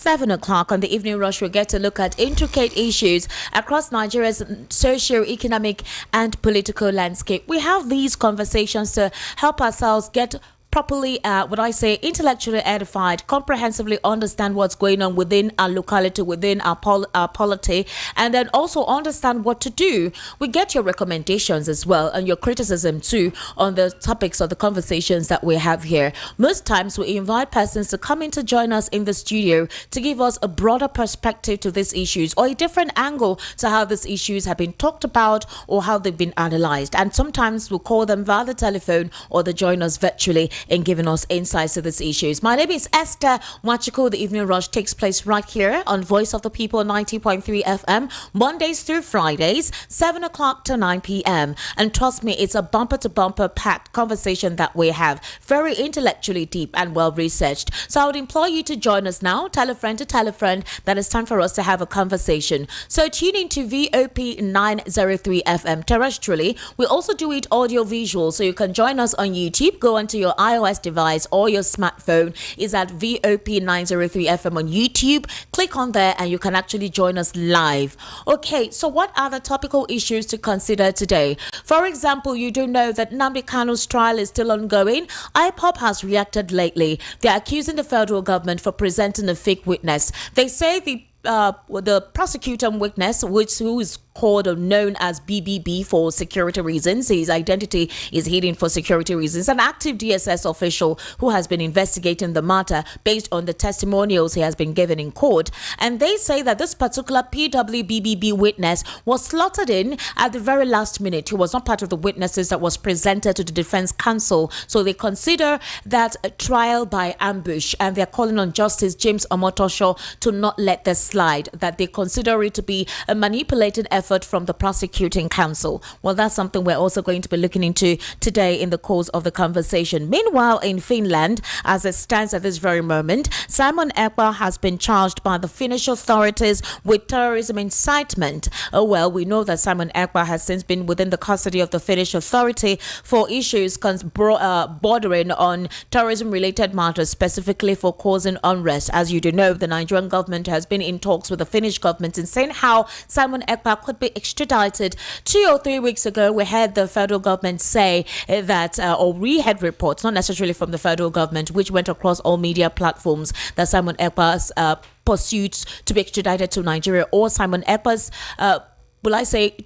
7 o'clock on the evening rush, we'll get to look at intricate issues across Nigeria's socio-economic and political landscape. We have these conversations to help ourselves get properly, intellectually edified, comprehensively understand what's going on within our locality, within our polity, and then also understand what to do. We get your recommendations as well and your criticism too on the topics of the conversations that we have here. Most times we invite persons to come in to join us in the studio to give us a broader perspective to these issues or a different angle to how these issues have been talked about or how they've been analyzed. And sometimes we'll call them via the telephone or they join us virtually in giving us insights to these issues. My name is Esther Wachiko. The Evening Rush takes place right here on Voice of the People 90.3 FM, Mondays through Fridays, 7 o'clock to 9 p.m. And trust me, it's a bumper-to-bumper packed conversation that we have, very intellectually deep and well-researched. So I would implore you to join us now, tell a friend to tell a friend that it's time for us to have a conversation. So tune into VOP 903 FM terrestrially. We also do it audio-visual, so you can join us on YouTube. Go onto your iOS device or your smartphone. Is at VOP 903 FM on YouTube. Click on there and you can actually join us live. Okay, so what are the topical issues to consider today? For example, you do know that Nnamdi Kanu's trial is still ongoing. IPOB has reacted lately. They're accusing the federal government for presenting a fake witness. They say the prosecutor witness, who is called or known as BBB for security reasons. His identity is hidden for security reasons. An active DSS official who has been investigating the matter based on the testimonials he has been given in court. And they say that this particular PWBBB witness was slotted in at the very last minute. He was not part of the witnesses that was presented to the defense counsel. So they consider that a trial by ambush, and they're calling on Justice James Omotosho to not let this slide, that they consider it to be a manipulated effort from the prosecuting counsel. Well, that's something we're also going to be looking into today in the course of the conversation. Meanwhile, in Finland, as it stands at this very moment, Simon Ekpa has been charged by the Finnish authorities with terrorism incitement. Oh, well, we know that Simon Ekpa has since been within the custody of the Finnish authority for issues bordering on terrorism-related matters, specifically for causing unrest. As you do know, the Nigerian government has been in talks with the Finnish government in saying how Simon Ekpa could be extradited. 2 or 3 weeks ago, we had the federal government say that, or we had reports, not necessarily from the federal government, which went across all media platforms, that Simon Ekpa's pursuits to be extradited to Nigeria, or Simon Ekpa's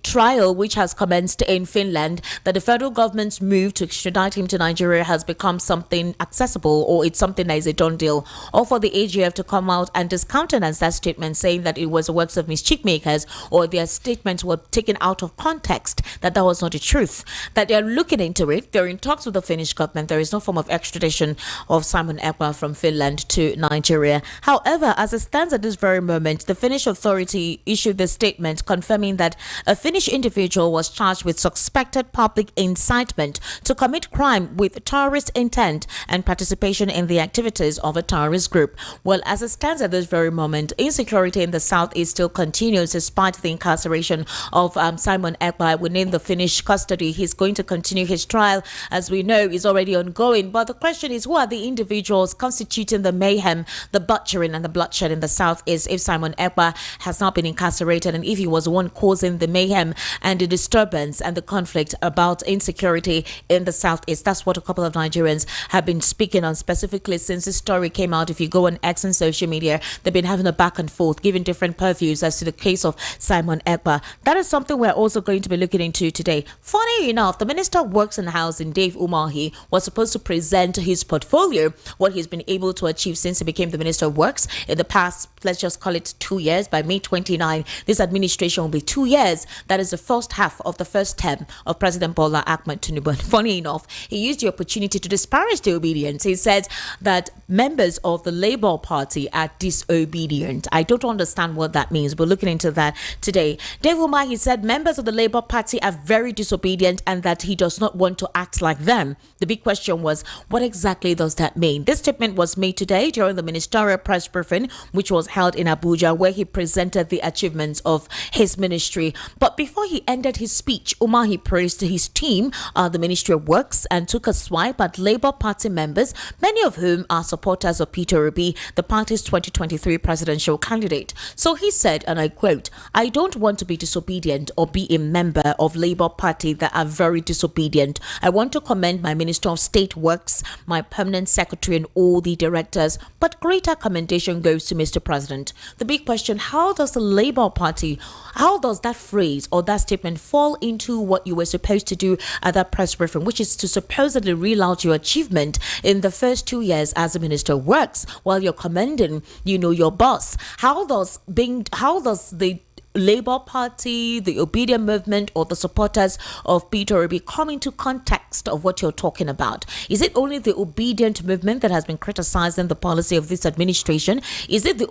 trial, which has commenced in Finland, that the federal government's move to extradite him to Nigeria has become something accessible, or it's something that is a done deal. Or for the AGF to come out and discountenance that statement, saying that it was the works of mischief makers, or their statements were taken out of context, that was not the truth, that they're looking into it. They're in talks with the Finnish government. There is no form of extradition of Simon Ekpa from Finland to Nigeria. However, as it stands at this very moment, the Finnish authority issued the statement confirming that a Finnish individual was charged with suspected public incitement to commit crime with terrorist intent and participation in the activities of a terrorist group. Well, as it stands at this very moment, insecurity in the southeast still continues despite the incarceration of Simon Ekpa within the Finnish custody. He's going to continue his trial, as we know, is already ongoing. But the question is, who are the individuals constituting the mayhem, the butchering and the bloodshed in the southeast if Simon Ekpa has not been incarcerated, and if he was one causing the mayhem and the disturbance and the conflict about insecurity in the southeast? That's what a couple of Nigerians have been speaking on, specifically since this story came out. If you go on X and social media, they've been having a back and forth, giving different purviews as to the case of Simon Ekpa. That is something we're also going to be looking into today. Funny enough, the Minister of Works and Housing, Dave Umahi, was supposed to present his portfolio, what he's been able to achieve since he became the Minister of Works in the past, let's just call it 2 years. By May 29, this administration will be 2 years. That is the first half of the first term of President Bola Ahmed Tinubu. And funny enough, he used the opportunity to disparage the obedience. He said that members of the Labour Party are disobedient. I don't understand what that means. We're looking into that today. Dave Umahi said members of the Labour Party are very disobedient and that he does not want to act like them. The big question was, what exactly does that mean? This statement was made today during the ministerial press briefing, which was held in Abuja, where he presented the achievements of his ministry Ministry. But before he ended his speech, Umahi praised his team, the Ministry of Works, and took a swipe at Labour Party members, many of whom are supporters of Peter Obi, the party's 2023 presidential candidate. So he said, and I quote, "I don't want to be disobedient or be a member of Labour Party that are very disobedient. I want to commend my Minister of State Works, my permanent secretary, and all the directors, but greater commendation goes to Mr. President." The big question, how does the Labour Party, how does that phrase or that statement fall into what you were supposed to do at that press briefing, which is to supposedly reel out your achievement in the first 2 years as a Minister of Works while you're commending, your boss? How does the Labour Party, the Obedient Movement, or the supporters of Peter Obi come into context of what you're talking about? Is it only the Obedient Movement that has been criticizing the policy of this administration? Is it the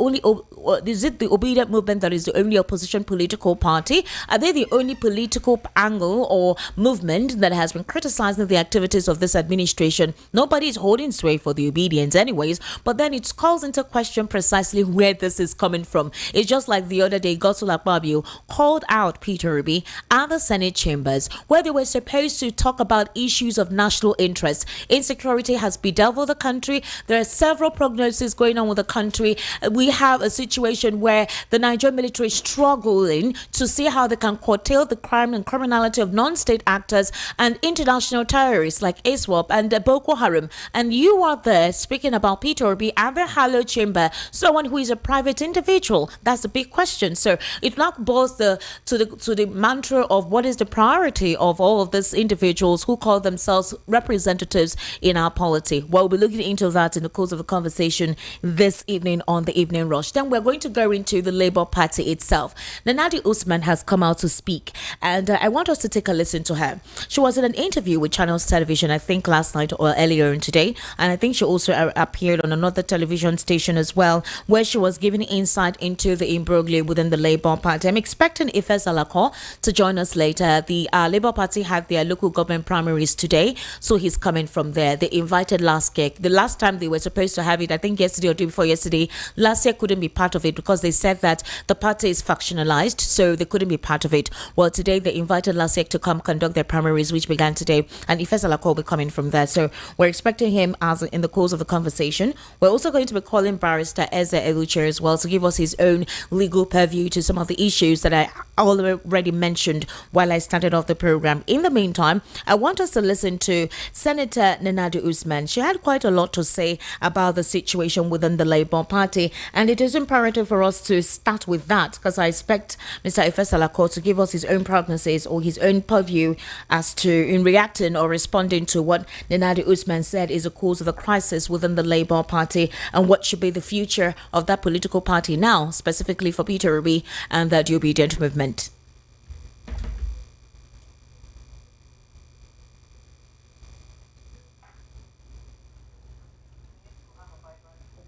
Obedient Movement that is the only opposition political party? Are they the only political angle or movement that has been criticizing the activities of this administration? Nobody is holding sway for the Obedience anyways, but then it calls into question precisely where this is coming from. It's just like the other day, Godswill Akpabio called out Peter Obi at the Senate chambers where they were supposed to talk about issues of national interest. Insecurity has bedeviled the country. There are several prognoses going on with the country. We have a situation where the Nigerian military is struggling to see how they can curtail the crime and criminality of non-state actors and international terrorists like ISWAP and Boko Haram. And you are there speaking about Peter Obi at the Hallow Chamber, someone who is a private individual. That's a big question. So it now boils to the mantra of what is the priority of all of these individuals who call themselves representatives in our polity. Well, we'll be looking into that in the course of the conversation this evening on the Evening Rush. Then we're going to go into the Labour Party itself. Nana Usman has come out to speak, and I want us to take a listen to her. She was in an interview with Channels Television, I think last night or earlier in today, and I think she also appeared on another television station as well, where she was giving insight into the imbroglio within the Labour Party. I'm expecting Ife Salako to join us later. The Labour Party had their local government primaries today, so he's coming from there. They invited last year. The last time they were supposed to have it, I think yesterday or day before yesterday, last year couldn't be part of it because they said that the party is factionalized, so they couldn't be part of it. Well, today they invited last year to come conduct their primaries, which began today, and Ife Salako will be coming from there. So we're expecting him as in the course of the conversation. We're also going to be calling Barrister Eze Eluche as well to give us his own legal purview to some of the issues that I already mentioned while I started off the program. In the meantime, I want us to listen to Senator Nenadu Usman. She had quite a lot to say about the situation within the Labour Party, and it is imperative for us to start with that because I expect Mr. Ife Salako to give us his own prognosis or his own purview as to in reacting or responding to what Nenadu Usman said is a cause of the crisis within the Labour Party and what should be the future of that political party now, specifically for Peter Obi and the Obedient Movement.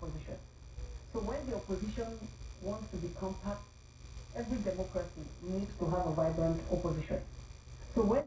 Opposition. So when the opposition wants to be compact, every democracy needs to have a vibrant opposition. So when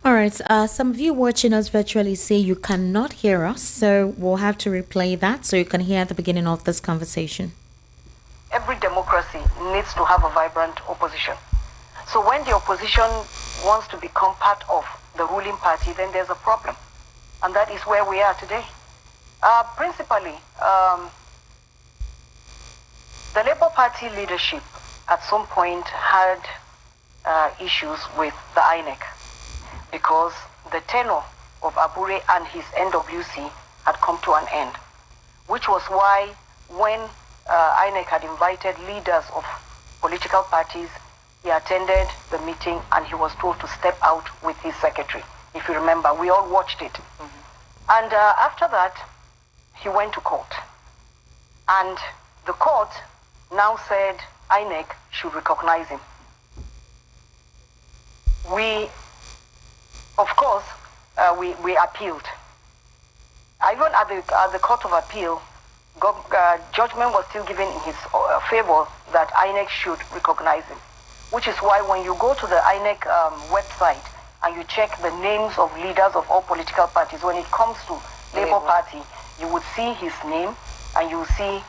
All right. Some of you watching us virtually say you cannot hear us, so we'll have to replay that so you can hear the beginning of this conversation. Every democracy needs to have a vibrant opposition. So when the opposition wants to become part of the ruling party, then there's a problem. And that is where we are today. Principally, the Labour Party leadership at some point had issues with the INEC because the tenure of Abure and his NWC had come to an end, which was why when INEC had invited leaders of political parties, he attended the meeting and he was told to step out with his secretary. If you remember, we all watched it. And after that, he went to court. And the court now said INEC should recognize him. We, of course, we appealed. Even at the Court of Appeal, judgment was still given in his favor that INEC should recognize him. Which is why when you go to the INEC website and you check the names of leaders of all political parties, when it comes to Labour Party, you would see his name and you will see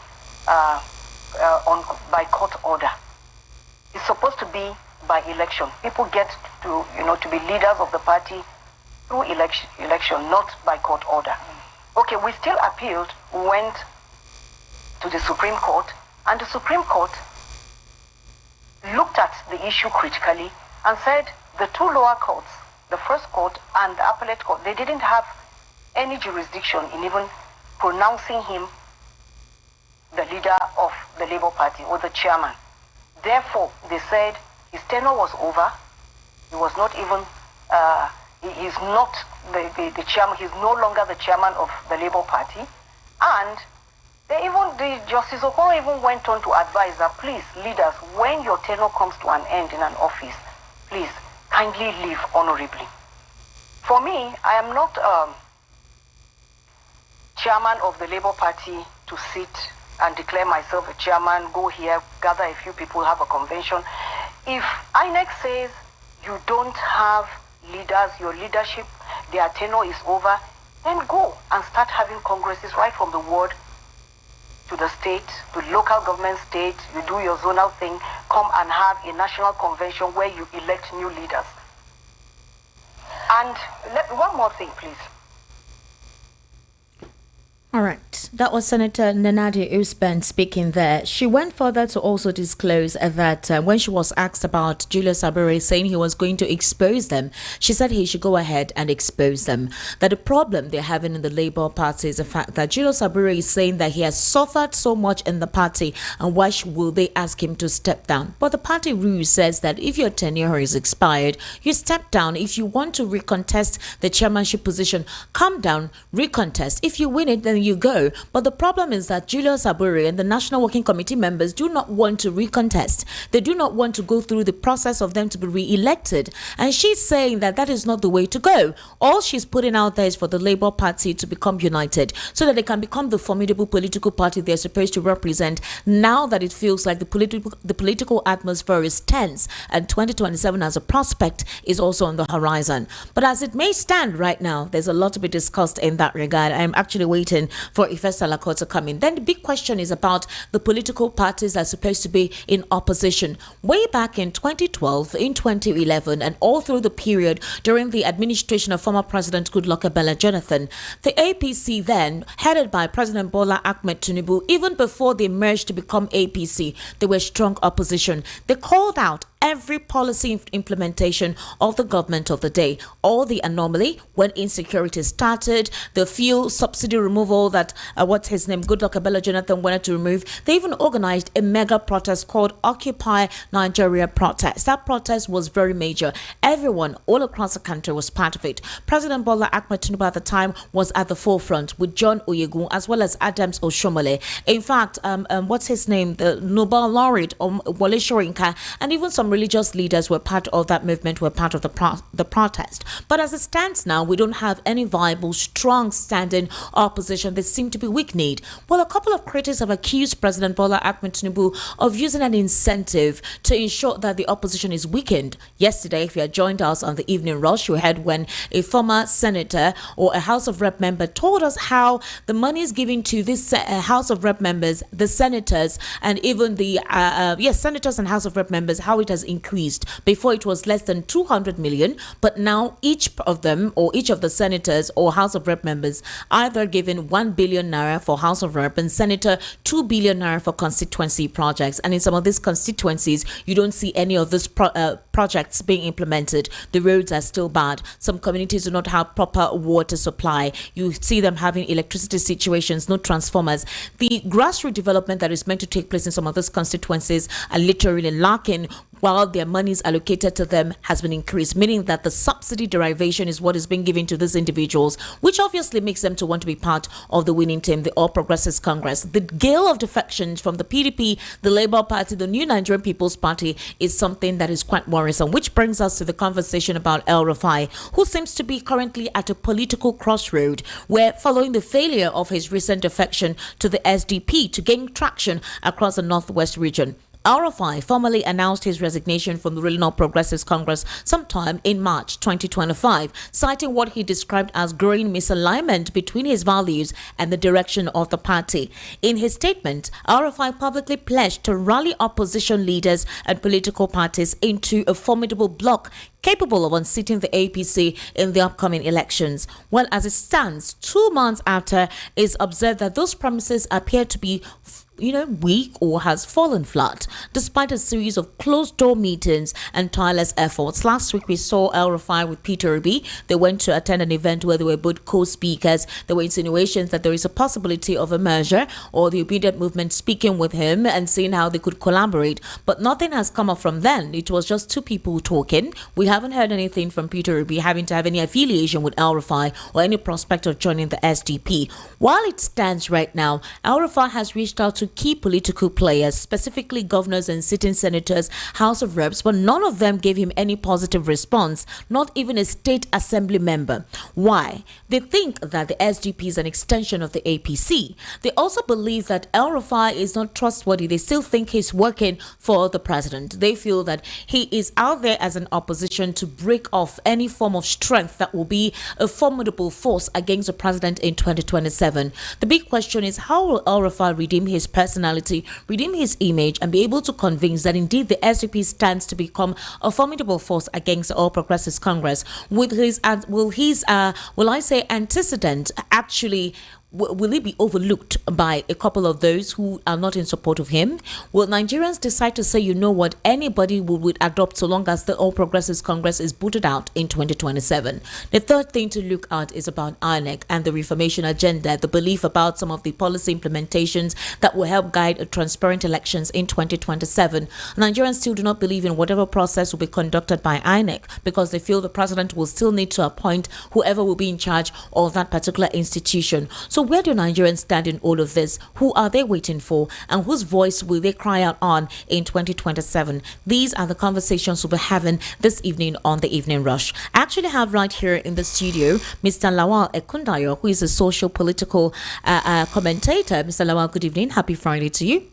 by court order. It's supposed to be by election. People get to be leaders of the party through election, not by court order. Okay, we still appealed, went to the Supreme Court, and the Supreme Court looked at the issue critically and said the two lower courts, the first court and the appellate court, they didn't have any jurisdiction in even pronouncing him the leader of the Labour Party or the chairman. Therefore, they said his tenure was over. He was not even, he is not the chairman, he's no longer the chairman of the Labour Party. And the Justice Okoro even went on to advise that, please, leaders, when your tenure comes to an end in an office, please, kindly leave honorably. For me, I am not chairman of the Labour Party to sit and declare myself a chairman, go here, gather a few people, have a convention. If INEC says you don't have leaders, your leadership, their tenure is over, then go and start having congresses right from the ward to the state, to local government state, you do your zonal thing, come and have a national convention where you elect new leaders. And one more thing, please. All right, that was Senator Nanadia Usman speaking there. She went further to also disclose that when she was asked about Julius Abure saying he was going to expose them, she said he should go ahead and expose them. That the problem they're having in the Labour Party is the fact that Julius Abure is saying that he has suffered so much in the party and why will they ask him to step down? But the party rule says that if your tenure is expired, you step down. If you want to recontest the chairmanship position, come down, recontest. If you win it, then you go. But the problem is that Julius Abure and the National Working Committee members do not want to recontest. They do not want to go through the process of them to be re-elected. And she's saying that that is not the way to go. All she's putting out there is for the Labour Party to become united so that they can become the formidable political party they're supposed to represent now that it feels like the political atmosphere is tense and 2027 as a prospect is also on the horizon. But as it may stand right now, there's a lot to be discussed in that regard. I'm actually waiting for Ife Salako to come in. Then the big question is about the political parties that are supposed to be in opposition. Way back in 2012, in 2011, and all through the period during the administration of former President Goodluck Ebele Jonathan, the APC then, headed by President Bola Ahmed Tinubu, even before they merged to become APC, they were strong opposition. They called out every policy implementation of the government of the day. All the anomaly when insecurity started, the fuel subsidy removal that Goodluck Ebele Jonathan wanted to remove. They even organized a mega protest called Occupy Nigeria Protest. That protest was very major. Everyone all across the country was part of it. President Bola Ahmed Tinubu at the time was at the forefront with John Oyegun as well as Adams Oshomole. In fact, the Nobel laureate Wole Soyinka and even some religious leaders were part of that movement, were part of the protest. But as it stands now, we don't have any viable, strong standing opposition. They seem to be weak-kneed. Well, a couple of critics have accused President Bola Ahmed Tinubu of using an incentive to ensure that the opposition is weakened. Yesterday, if you had joined us on the evening rush, you heard when a former senator or a House of Rep member told us how the money is given to this House of Rep members, the senators, and even the senators and House of Rep members, how it has increased. Before it was less than 200 million, but now each of them, or each of the senators or House of Rep members, either given 1 billion naira for House of Rep and Senator 2 billion naira for constituency projects. And in some of these constituencies, you don't see any of these projects being implemented. The roads are still bad. Some communities do not have proper water supply. You see them having electricity situations, no transformers. The grassroots development that is meant to take place in some of those constituencies are literally lacking, while their monies allocated to them has been increased, meaning that the subsidy derivation is what is being given to these individuals, which obviously makes them to want to be part of the winning team, the All Progressives Congress. The gale of defections from the PDP, the Labour Party, the New Nigerian People's Party is something that is quite worrisome, which brings us to the conversation about El-Rufai, who seems to be currently at a political crossroad, where following the failure of his recent defection to the SDP to gain traction across the Northwest region, El-Rufai formally announced his resignation from the ruling All Progressives Congress sometime in March 2025, citing what he described as growing misalignment between his values and the direction of the party. In his statement, El-Rufai publicly pledged to rally opposition leaders and political parties into a formidable bloc capable of unseating the APC in the upcoming elections. Well, as it stands, 2 months after, it's observed that those promises appear to be weak or has fallen flat, despite a series of closed-door meetings and tireless efforts. Last week, we saw El-Rufai with Peter Obi. They went to attend an event where they were both co-speakers. There were insinuations that there is a possibility of a merger, or the obedient movement speaking with him and seeing how they could collaborate. But nothing has come up from then. It was just two people talking. We haven't heard anything from Peter Obi having to have any affiliation with El-Rufai or any prospect of joining the SDP. While it stands right now, El-Rufai has reached out to key political players, specifically governors and sitting senators, House of Reps, but none of them gave him any positive response, not even a state assembly member. Why? They think that the SDP is an extension of the APC. They also believe that El-Rufai is not trustworthy. They still think he's working for the president. They feel that he is out there as an opposition to break off any form of strength that will be a formidable force against the president in 2027. The big question is, how will El-Rufai redeem his personality, redeem his image, and be able to convince that indeed the SDP stands to become a formidable force against the All Progressives Congress? Will I say antecedent actually will he be overlooked by a couple of those who are not in support of him? Will Nigerians decide to say, you know what, anybody would adopt so long as the All Progressives Congress is booted out in 2027? The third thing to look at is about INEC and the reformation agenda, the belief about some of the policy implementations that will help guide transparent elections in 2027. Nigerians still do not believe in whatever process will be conducted by INEC because they feel the president will still need to appoint whoever will be in charge of that particular institution. So where do Nigerians stand in all of this? Who are they waiting for? And whose voice will they cry out on in 2027? These are the conversations we'll be having this evening on the Evening Rush. I actually have right here in the studio Mr. Lawal Ekundayo, who is a social political commentator. Mr. Lawal, good evening. Happy Friday to you.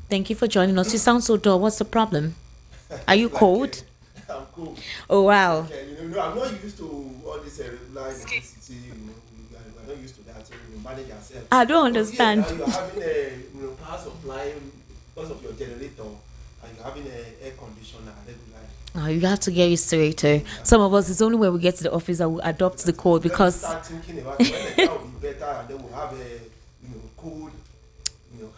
Thank you for joining us. You sound so dull. What's the problem? Are you cold? I'm cool. Oh, wow. Okay, I'm not used to all this reply city, I'm not used to that, manage yourself. I don't understand. Now you're having a power supply because of your generator, and you're having an air conditioner. Oh, you have to get used to it too. Some of us, it's only when we get to the office that we adopt the code because. Start thinking about it, when that will be better, and then we'll have a cold,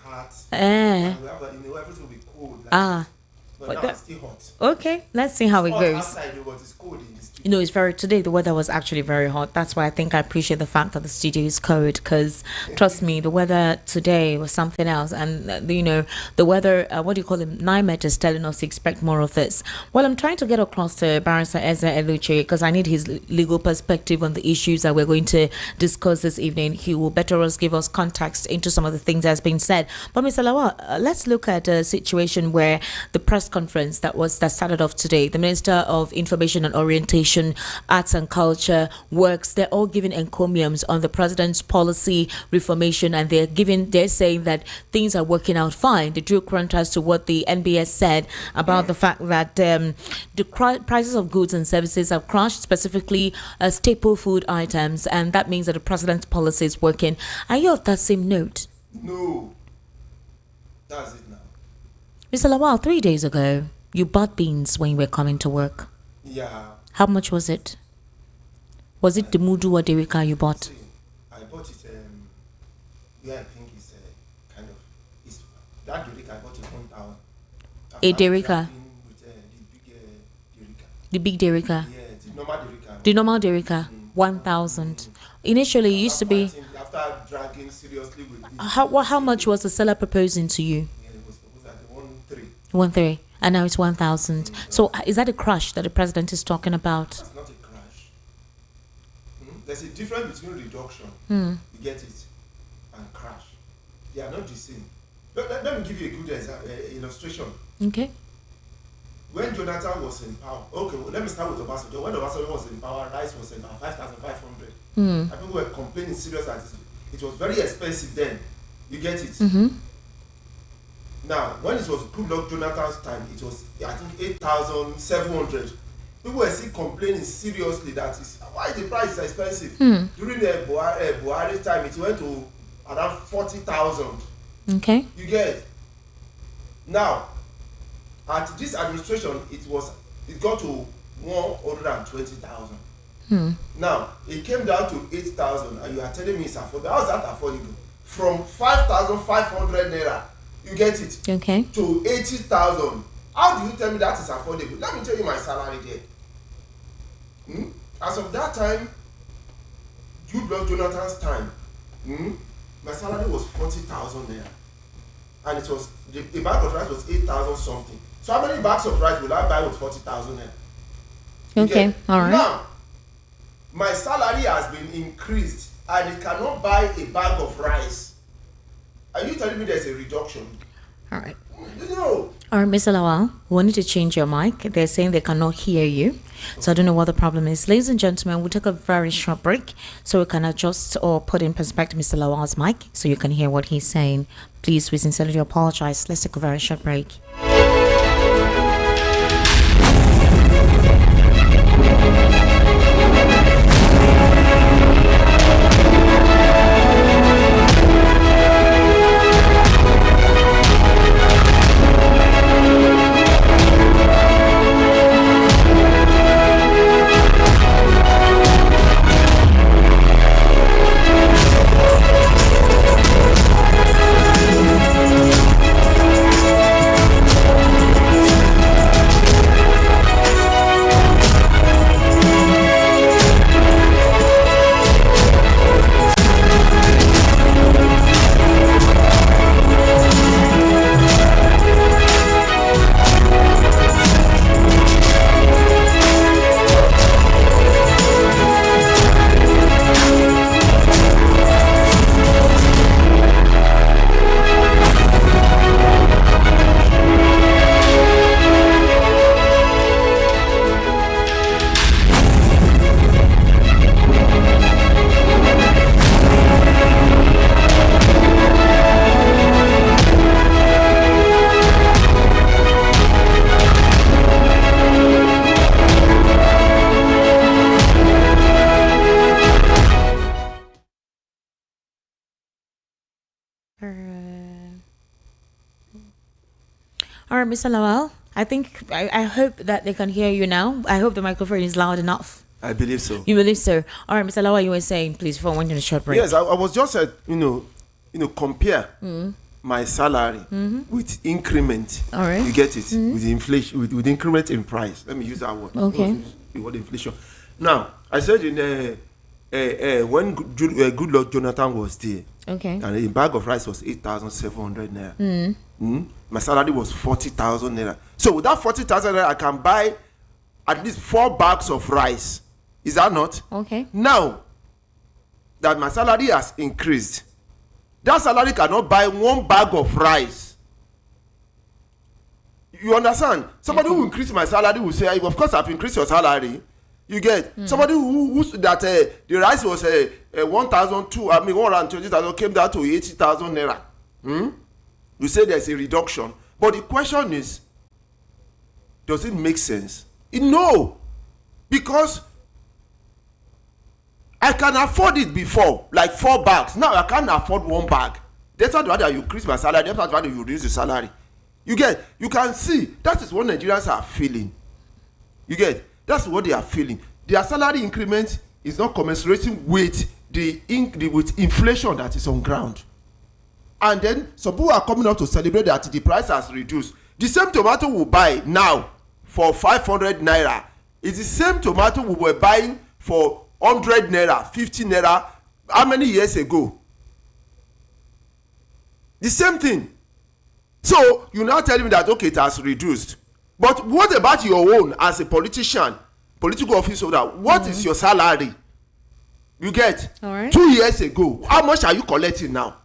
heart. And we'll have everything will be cold. But now it's still hot. Okay, let's see how it goes. Outside, but it's cold in the street. Today the weather was actually very hot. That's why I think I appreciate the fact that the studio is cold, because trust me, the weather today was something else. And the weather, NIMET is telling us to expect more of this. Well, I'm trying to get across to Barrister Eze Eluche because I need his legal perspective on the issues that we're going to discuss this evening. He will better give us context into some of the things that's been said. But Mr. Lawal, let's look at a situation where the press conference that started off today. The Minister of Information and Orientation, Arts and Culture, Works, they're all giving encomiums on the president's policy reformation, and they're saying that things are working out fine. They drew contrast to what the NBS said about the fact that the prices of goods and services have crashed, specifically staple food items, and that means that the president's policy is working. Are you of that same note? No. That's it now. Mr. Lawal, 3 days ago, you bought beans when you were coming to work. Yeah. How much was it? Was it the Mudu or Derika you bought? See, I bought it, I think it's kind of, it's, that Derika, I bought it 1,000. A Derika? With the big Derika. The big Derika? Yeah, the normal Derika. The normal Derika? 1,000. Initially, it used to be... After dragging seriously with this, How much was the seller proposing to you? yeah, it was supposed at 1,300. 1,300. And now it's 1,000. So is that a crash that the president is talking about? That's not a crash. There's a difference between reduction, you get it, and crash. They are not the same. Let me give you a good illustration. Okay. When Jonathan was in power, okay, well, let me start with Obasanjo. When Obasanjo was in power, rice was about 5,500. And people were complaining serious that it was very expensive then. You get it? Now, when it was Goodluck Jonathan's time, it was, I think, 8,700. People were still complaining seriously that why the price is expensive. During the Buhari time, it went to around 40,000. Okay. You get? Now, at this administration, it got to 120,000. Now, it came down to 8,000, and you are telling me it's affordable. How is that affordable? From 5,500 naira, you get it? Okay. To 80,000. How do you tell me that is affordable? Let me tell you my salary there. As of that time, Goodluck Jonathan's time, my salary was 40,000 naira. And it was, the bag of rice was 8,000 something. So how many bags of rice will I buy with 40,000 naira? Okay, all right. Now, my salary has been increased and it cannot buy a bag of rice. Are you telling me there's a reduction? All right. No. All right, Mr. Lawal, we need to change your mic. They're saying they cannot hear you. So I don't know what the problem is. Ladies and gentlemen, we'll take a very short break so we can adjust or put in perspective Mr. Lawal's mic so you can hear what he's saying. Please, we sincerely apologize. Let's take a very short break. All right, Mr. Lawal, I hope that they can hear you now. I hope the microphone is loud enough. I believe so. You believe so? All right, Mr. Lawal, you were saying, please, before I went on a short break. Yes, I was just, compare my salary with increment. All right. You get it? With the inflation, with increment in price. Let me use that word. Okay. The word inflation. Now, I said when Goodluck Jonathan was there, okay, and a bag of rice was 8,700 naira. My salary was 40,000 naira. So with that 40,000 naira, I can buy at least 4 bags of rice. Is that not? Okay. Now that my salary has increased, that salary cannot buy 1 bag of rice. You understand? Somebody who increase my salary will say, of course I've increased your salary. You get somebody who that the rice was 120,000 came down to 80,000 naira. You say there's a reduction, but the question is, does it make sense? No, because I can afford it before, like 4 bags. Now I can't afford 1 bag. That's not why you increase my salary. That's not why you reduce the salary. You get, you can see that is what Nigerians are feeling. You get, that's what they are feeling. Their salary increment is not commensurating with with inflation that is on ground. And then some people are coming up to celebrate that the price has reduced. The same tomato we buy now for 500 naira is the same tomato we were buying for 100 naira, 50 naira, how many years ago? The same thing. So you now tell me that okay, it has reduced. But what about your own as a politician, political office holder? What is your salary? You get? All right. 2 years ago, how much are you collecting now?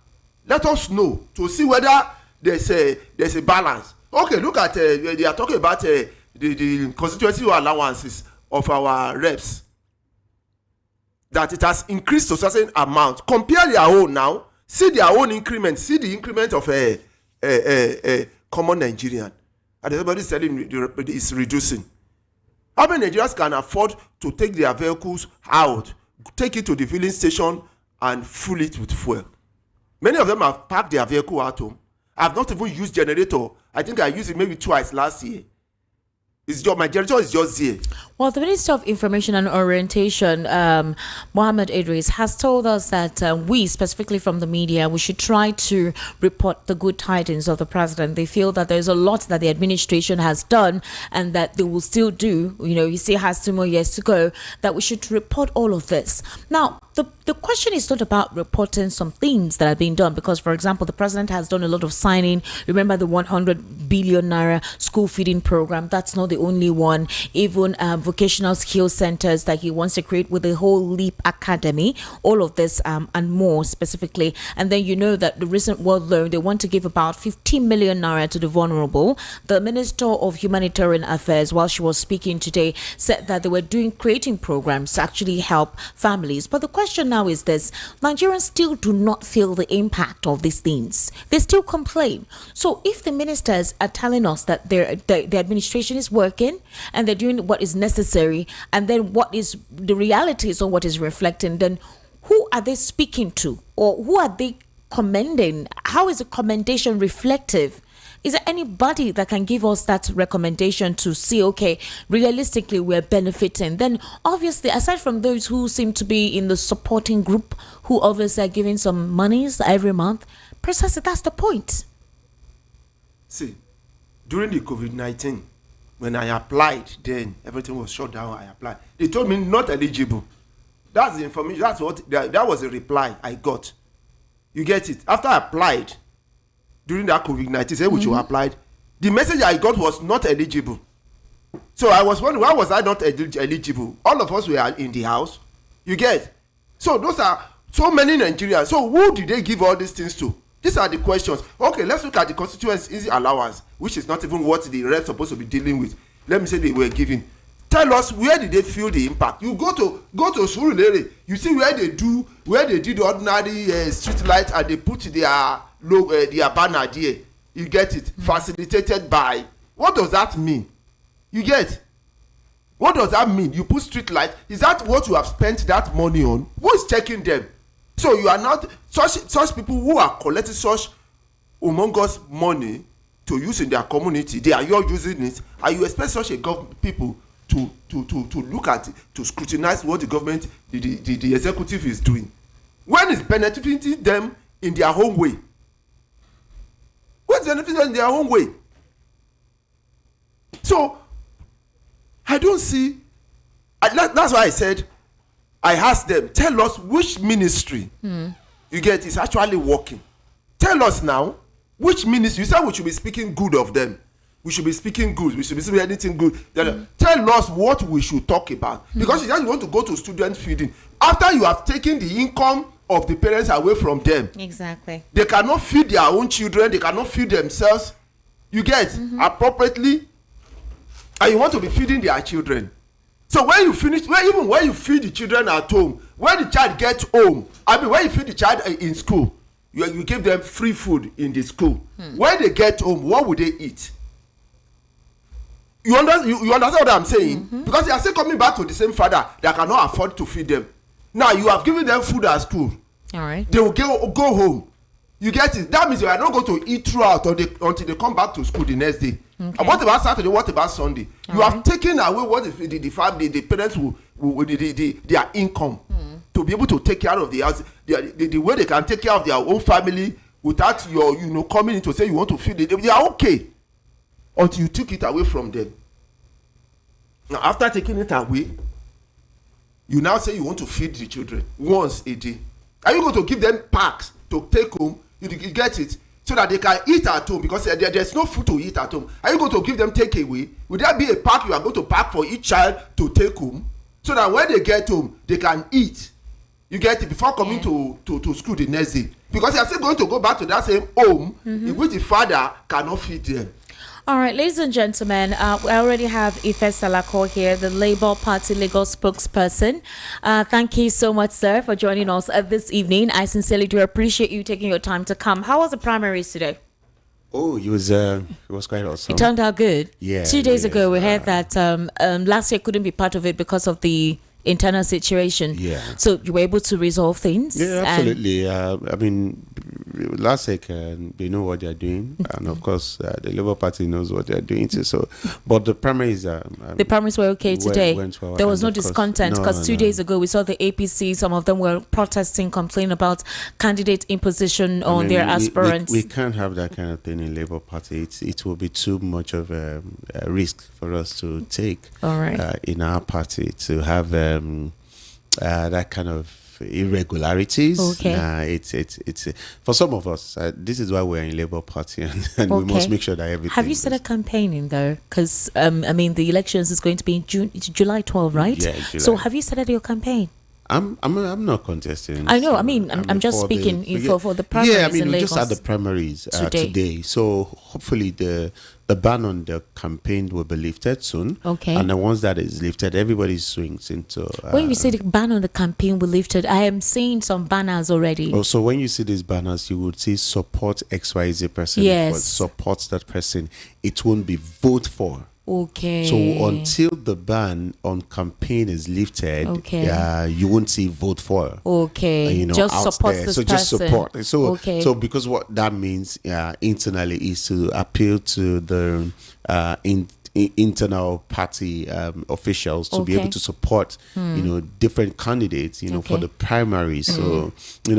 Let us know to see whether there's a balance. Okay, look at they are talking about the constituency allowances of our reps. That it has increased to a certain amount. Compare their own now. See their own increment. See the increment of a common Nigerian. And everybody is telling it's reducing. How many Nigerians can afford to take their vehicles out, take it to the filling station, and fill it with fuel? Many of them have parked their vehicle at home. I've not even used generator. I think I used it maybe twice last year. My generator is just there. Well, the Minister of Information and Orientation, Mohammed Idris, has told us that we, specifically from the media, we should try to report the good tidings of the president. They feel that there's a lot that the administration has done and that they will still do. You know, he still has 2 more years to go, that we should report all of this. Now, the question is not about reporting some things that are being done, because, for example, the president has done a lot of signing. Remember the 100 billion naira school feeding program? That's not the only one. Even vocational skill centers that he wants to create with the whole LEAP Academy, all of this and more specifically. And then you know that the recent world loan, they want to give about 15 million naira to the vulnerable. The Minister of Humanitarian Affairs, while she was speaking today, said that they were creating programs to actually help families. But the question now is this: Nigerians still do not feel the impact of these things. They still complain. So if the ministers are telling us that the administration is working and they're doing what is necessary, and then what is the realities of what is reflecting, then who are they speaking to, or who are they commending? How is the commendation reflective? Is there anybody that can give us that recommendation to see, okay, realistically we're benefiting? Then obviously, aside from those who seem to be in the supporting group, who obviously are giving some monies every month, precisely that's the point. See, during the COVID-19, when I applied, then everything was shut down. I applied. They told me not eligible. That's the information. That's what that was the reply I got. You get it? After I applied during that COVID-19, say which you applied, the message I got was not eligible. So I was wondering, why was I not eligible? All of us were in the house. You get? So those are so many Nigerians. So who did they give all these things to? These are the questions. Okay, let's look at the constituency allowance, which is not even what the rest supposed to be dealing with. Let me say they were giving. Tell us, where did they feel the impact? You go to Surulere, you see where they did the ordinary street light, and they put their logo, their banner there. You get it? Facilitated by. What does that mean? You get? What does that mean? You put street light. Is that what you have spent that money on? Who is checking them? So you are not such people who are collecting such humongous money to use in their community. They are you using it, and you expect such a people to look at it, to scrutinize what the government, the executive is doing, when it's benefiting them in their own way. What's benefiting them in their own way? So I don't see. That's why I said, I asked them, tell us which ministry you get is actually working. Tell us now which ministry. You said we should be speaking good of them. We should be speaking good. We should be speaking anything good. Tell us what we should talk about. Because you just want to go to student feeding. After you have taken the income of the parents away from them. Exactly. They cannot feed their own children. They cannot feed themselves. You get appropriately, and you want to be feeding their children. So when you finish, even when you feed the children at home, when the child gets home, when you feed the child in school, you give them free food in the school. When they get home, what would they eat? You understand what I'm saying? Because they are still coming back to the same father that cannot afford to feed them. Now you have given them food at school. All right. They will go home. You get it? That means you are not going to eat throughout until they come back to school the next day. Okay. And what about Saturday? What about Sunday? You have taken away what the family, the parents will their income to be able to take care of the house. The way they can take care of their own family without your coming in to say you want to feed them. They are okay until you took it away from them. Now after taking it away, you now say you want to feed the children once a day. Are you going to give them packs to take home? You get it? So that they can eat at home, because there's no food to eat at home. Are you going to give them takeaway? Would there be a pack you are going to pack for each child to take home, so that when they get home they can eat? You get it? Before coming to school the next day, because they are still going to go back to that same home in which the father cannot feed them. All right, ladies and gentlemen, we already have Ife Salako here, the Labour Party legal spokesperson. Thank you so much, sir, for joining us this evening. I sincerely do appreciate you taking your time to come. How was the primaries today? Oh, it was quite awesome. It turned out good. Yeah. 2 days ago, we heard that last year couldn't be part of it because of the internal situation. Yeah. So you were able to resolve things? Yeah, absolutely. I mean, last week they know what they're doing, and of course the Labour Party knows what they're doing too. So, but the primaries the primaries were okay today. Went well, there was no discontent because 2 days ago we saw the APC. Some of them were protesting, complaining about candidate imposition on their aspirants. We can't have that kind of thing in Labour Party. It will be too much of a risk for us to take. All right. In our party to have that kind of irregularities. Okay. It's for some of us. This is why we're in Labour Party, and we must make sure that everything. Have you started campaigning though? Because I mean, the elections is going to be in July 12, right? Yeah, July. So have you started your campaign? I'm not contesting. I know. I mean, I'm just speaking for the primaries. Yeah, I mean, in we Lagos just had the primaries today. So hopefully the ban on the campaign will be lifted soon. Okay. And then once that is lifted, everybody swings into. When you say the ban on the campaign will be lifted, I am seeing some banners already. Oh, so when you see these banners, you would see support XYZ person. Yes. Support that person. It won't be vote for. Okay. So until the ban on campaign is lifted, you won't see vote for. Okay. Just support there. this so person. Just support. So okay. Because what that means internally is to appeal to the internal party officials to be able to support different candidates for the primary. So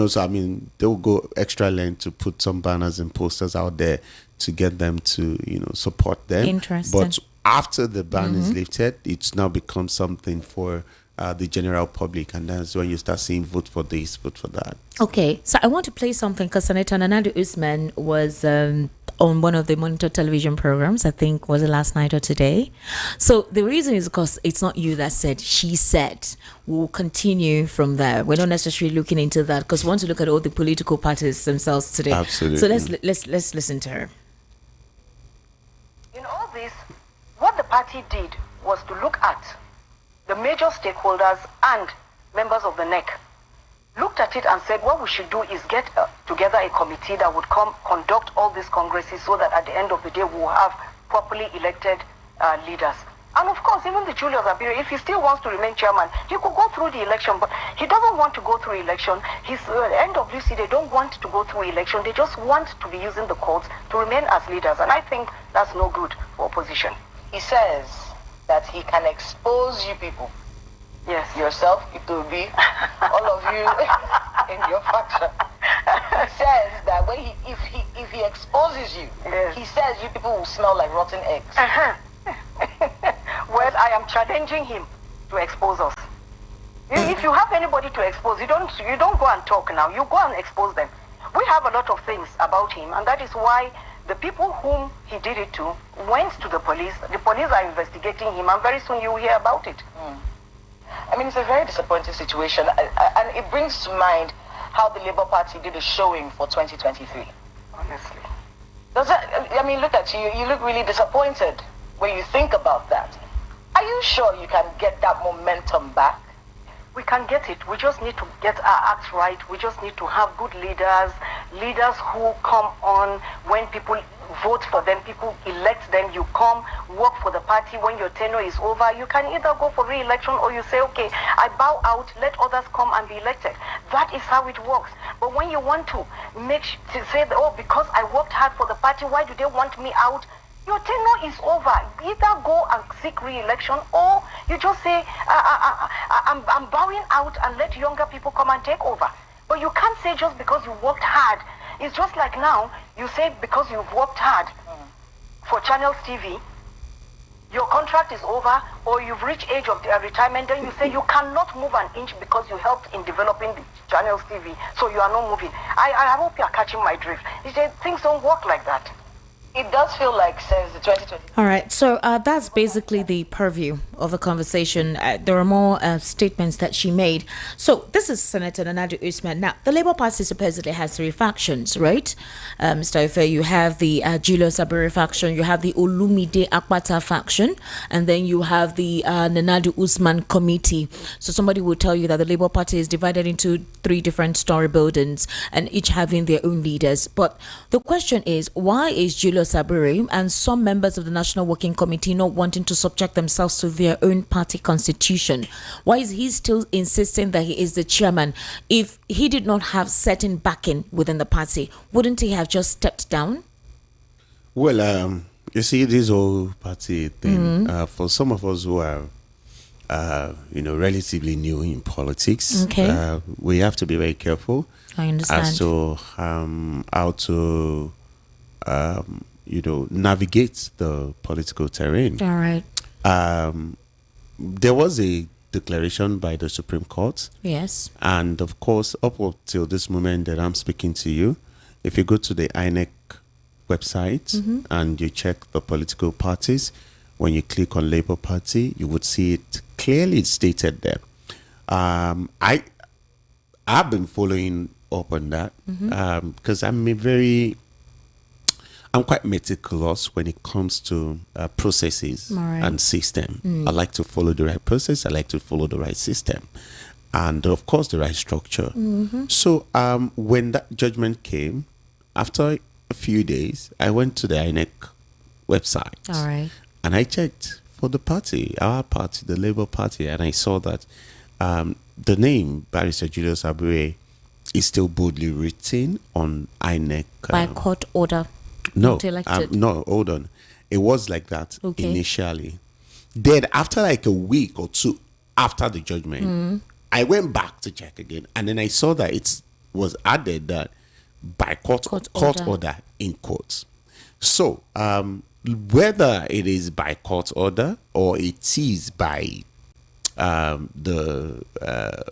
so I mean they'll go extra length to put some banners and posters out there to get them to support them. Interesting. But after the ban is lifted, it's now become something for the general public, and that's when you start seeing vote for this, vote for that. Okay, so I want to play something because Senator Nanadu Usman was on one of the Monitor television programs. I think was it last night or today. So the reason is because it's not you that said, she said. We'll continue from there. We're not necessarily looking into that because we want to look at all the political parties themselves today. Absolutely. So let's listen to her. In all this, what the party did was to look at the major stakeholders and members of the INEC, looked at it and said what we should do is get together a committee that would conduct all these congresses so that at the end of the day we will have properly elected leaders. And of course, even the Julius Abiru, if he still wants to remain chairman, he could go through the election, but he doesn't want to go through election. His NWC, they don't want to go through election. They just want to be using the courts to remain as leaders. And I think that's no good for opposition. He says that he can expose you people. Yes. Yourself, it will be all of you in your faction. He says that if he exposes you, he says you people will smell like rotten eggs. Well, I am challenging him to expose us. If you have anybody to expose, you don't go and talk now. You go and expose them. We have a lot of things about him, and that is why the people whom he did it to went to the police. The police are investigating him, and very soon you will hear about it. I mean, it's a very disappointing situation, and it brings to mind how the Labour Party did a showing for 2023. Honestly. Does that, I mean, look at you. You look really disappointed when you think about that. Are you sure you can get that momentum back? We can get it. We just need to get our acts right. We just need to have good leaders who come on when people vote for them, people elect them. You come, work for the party. When your tenure is over, you can either go for re-election or you say, okay, I bow out, let others come and be elected. That is how it works. But when you want to say, oh, because I worked hard for the party, why do they want me out? Your tenure is over. Either go and seek re-election or you just say, I'm bowing out and let younger people come and take over. But you can't say just because you worked hard. It's just like now, you say because you've worked hard for Channels TV, your contract is over or you've reached age of retirement, then you say you cannot move an inch because you helped in developing the Channels TV, so you are not moving. I hope you are catching my drift. You say things don't work like that. It does feel like since the 2020. All right, so that's basically the purview of the conversation. There are more statements that she made. So this is Senator Nanadu Usman. Now, the Labour Party supposedly has 3 factions, right? Mr. Ife, you have the Julius Abure faction, you have the Olumide Akpata faction, and then you have the Nanadu Usman committee. So somebody will tell you that the Labour Party is divided into 3 different story buildings and each having their own leaders. But the question is, why is Julius Abure and some members of the National Working Committee not wanting to subject themselves to their own party constitution? Why is he still insisting that he is the chairman? If he did not have certain backing within the party, wouldn't he have just stepped down? Well, you see, this whole party thing, for some of us who are, relatively new in politics, okay, we have to be very careful. I understand. As to how to navigate the political terrain. All right. There was a declaration by the Supreme Court. Yes. And of course, up until this moment that I'm speaking to you, if you go to the INEC website and you check the political parties, when you click on Labour Party, you would see it clearly stated there. I've been following up on that because I'm quite meticulous when it comes to processes and system. I like to follow the right process. I like to follow the right system. And of course, the right structure. So when that judgment came, after a few days, I went to the INEC website. All right. And I checked for the party, our party, the Labour Party, and I saw that the name Barrister Julius Abure is still boldly written on INEC. By court order. No, no, hold on. It was like that initially. Then after like a week or 2 after the judgment, I went back to check again. And then I saw that it was added that by court order in courts. So whether it is by court order or it is by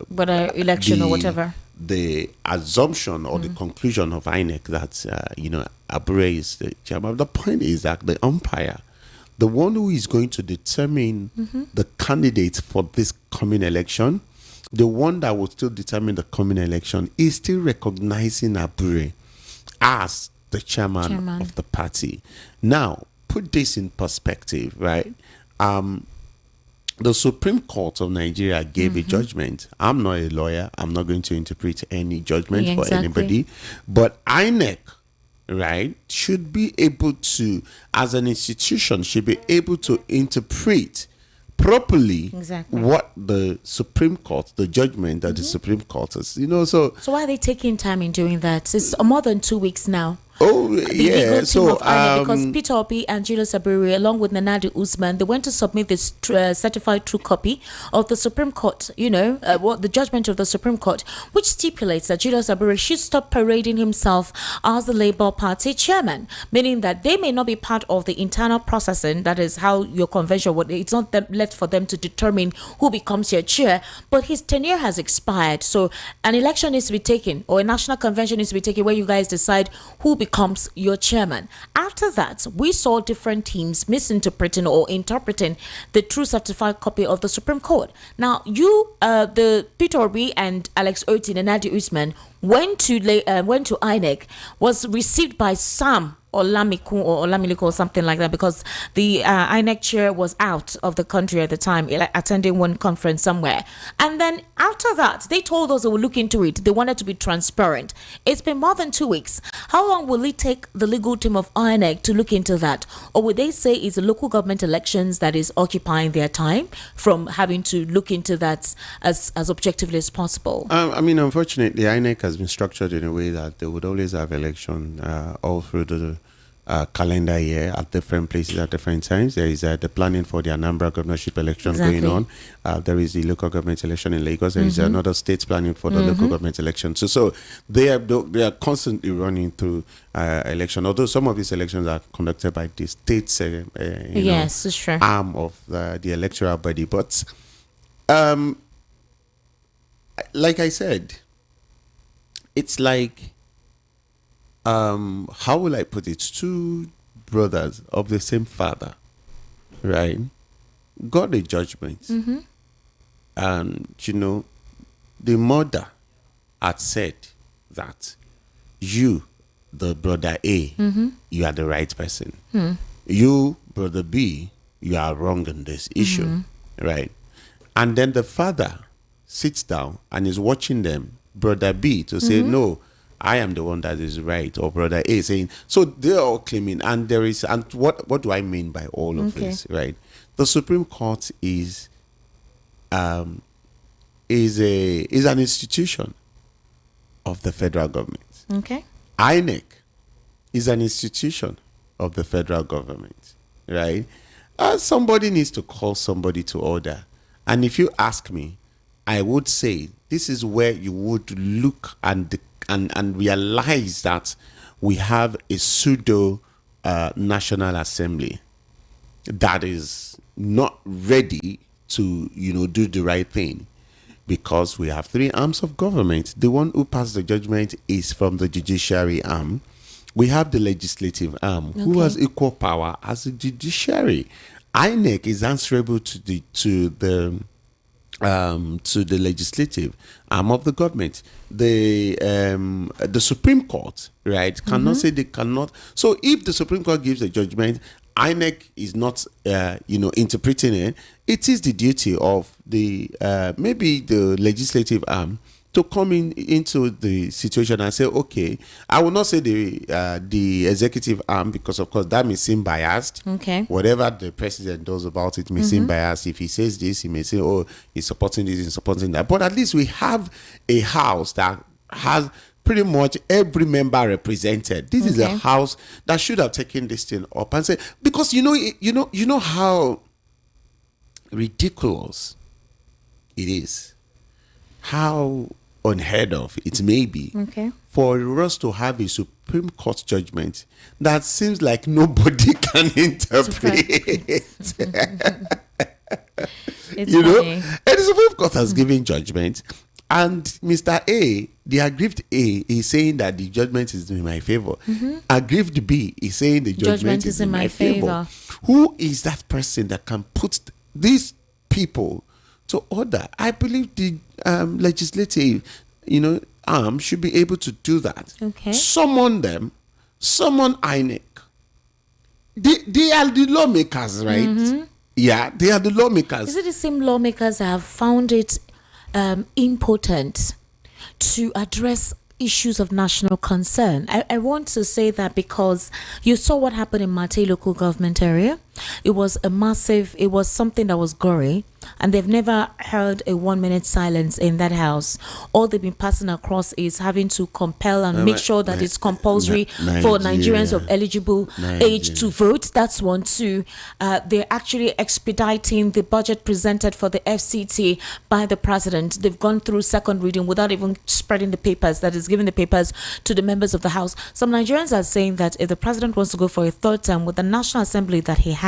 whether election or whatever, the assumption or the conclusion of INEC that Abure is the chairman. The point is that the umpire, the one who is going to determine the candidate for this coming election, the one that will still determine the coming election, is still recognizing Abure as the chairman of the party. Now, put this in perspective, right? The Supreme Court of Nigeria gave a judgment. I'm not a lawyer. I'm not going to interpret any judgment for anybody. But INEC, right, should be able to, as an institution, should be able to interpret properly what the Supreme Court, the judgment that the Supreme Court has, So why are they taking time in doing that? It's more than 2 weeks now. Oh, yeah. So, because Peter Obi and Julius Abure, along with Nanadu Usman, they went to submit this certified true copy of the Supreme Court, what the judgment of the Supreme Court, which stipulates that Julius Abure should stop parading himself as the Labour Party chairman, meaning that they may not be part of the internal processing, that is how your convention would, it's not left for them to determine who becomes your chair, but his tenure has expired. So an election needs to be taken, or a national convention needs to be taken, where you guys decide who becomes your chairman. After that, we saw different teams misinterpreting or interpreting the true certified copy of the Supreme Court. Now, the Peter Obi and Alex Oti and Nanadu Usman went to INEC, was received by some Olamiku or Olamiliko or something like that, because the INEC chair was out of the country at the time, attending one conference somewhere. And then after that, they told us they would look into it. They wanted to be transparent. It's been more than 2 weeks. How long will it take the legal team of INEC to look into that? Or would they say it's the local government elections that is occupying their time from having to look into that as objectively as possible? I mean, unfortunately, INEC has been structured in a way that they would always have election all through the calendar year at different places at different times. There is the planning for the Anambra governorship election going on. There is the local government election in Lagos. There is another state planning for the local government election. So they are constantly running through election. Although some of these elections are conducted by the state's yes, it's true, arm of the electoral body. But like I said, it's like, how will I put it? Two brothers of the same father, right? Got a judgment. And, the mother had said that you, the brother A, you are the right person. You, brother B, you are wrong in this issue, right? And then the father sits down and is watching them, brother B, to say, no, I am the one that is right, or brother A saying, so they're all claiming, and there is, and what do I mean by all of this, right? The Supreme Court is an institution of the federal government. Okay. INEC is an institution of the federal government, right? Somebody needs to call somebody to order. And if you ask me, I would say this is where you would look and realize that we have a pseudo National Assembly that is not ready to, do the right thing, because we have three arms of government. The one who passed the judgment is from the judiciary arm. We have the legislative arm, who has equal power as the judiciary. INEC is answerable to the legislative arm of the government. The Supreme Court, right, cannot say they cannot. So if the Supreme Court gives a judgment, INEC is not, interpreting it. It is the duty of the maybe the legislative arm to come into the situation and say, okay, I will not say the executive arm, because of course that may seem biased. Okay. Whatever the president does about it may seem biased. If he says this, he may say, oh, he's supporting this, he's supporting that. But at least we have a house that has pretty much every member represented. This is a house that should have taken this thing up and say, because you know how ridiculous it is, how unheard of it may be for us to have a Supreme Court judgment that seems like nobody can interpret. It's and the Supreme Court has given judgment, and Mr. A, the aggrieved A, is saying that the judgment is in my favor. Aggrieved B is saying the judgment is in my favor. Who is that person that can put these people to order? I believe the legislative, arm should be able to do that. Summon them, summon INEC. They are the lawmakers, right? Yeah, they are the lawmakers. Is it the same lawmakers that have found it important to address issues of national concern? I want to say that because you saw what happened in Mate local government area. It was something that was gory, and they've never held a 1 minute silence in that house. All they've been passing across is having to compel and make sure that it's compulsory for Nigerians of eligible age to vote. That's one. Two, they're actually expediting the budget presented for the FCT by the president. They've gone through second reading without even spreading the papers, that is, giving the papers to the members of the House. Some Nigerians are saying that if the president wants to go for a third term with the National Assembly that he has,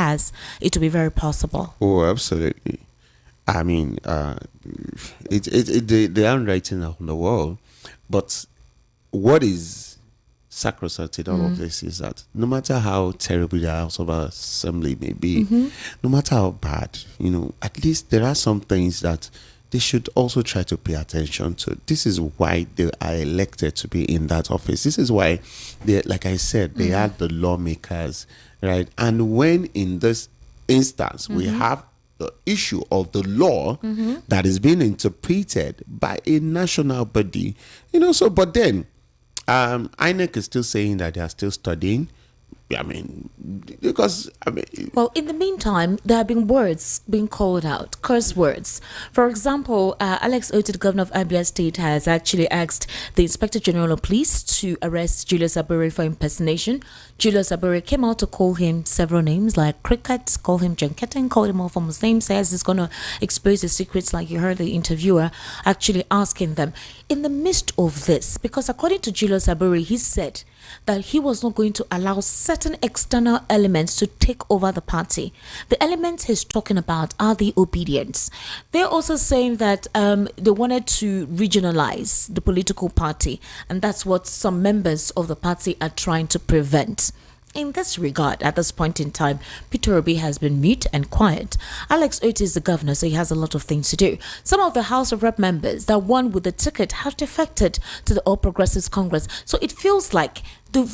it will be very possible. Oh, absolutely. I mean, they aren't writing on the wall, but what is sacrosanct in all of this is that no matter how terrible the House of Assembly may be, no matter how bad, at least there are some things that they should also try to pay attention to. This is why they are elected to be in that office. This is why they, like I said, they are the lawmakers, right? And when in this instance we have the issue of the law that is being interpreted by a national body, so, but then INEC is still saying that they are still studying. Well, in the meantime, there have been words being called out, curse words. For example, Alex Otti, the governor of Abia State, has actually asked the Inspector General of Police to arrest Julius Abure for impersonation. Julius Abure came out to call him several names like cricket, call him Janketin, called him all from his name, says he's going to expose the secrets, like you heard the interviewer actually asking them. In the midst of this, because according to Julius Abure, he said that he was not going to allow certain external elements to take over the party. The elements he's talking about are the obedience. They're also saying that they wanted to regionalize the political party, and that's what some members of the party are trying to prevent. In this regard, at this point in time, Peter Obi has been mute and quiet. Alex Otti is the governor, so he has a lot of things to do. Some of the House of Rep members that won with the ticket have defected to the All Progressives Congress. So it feels like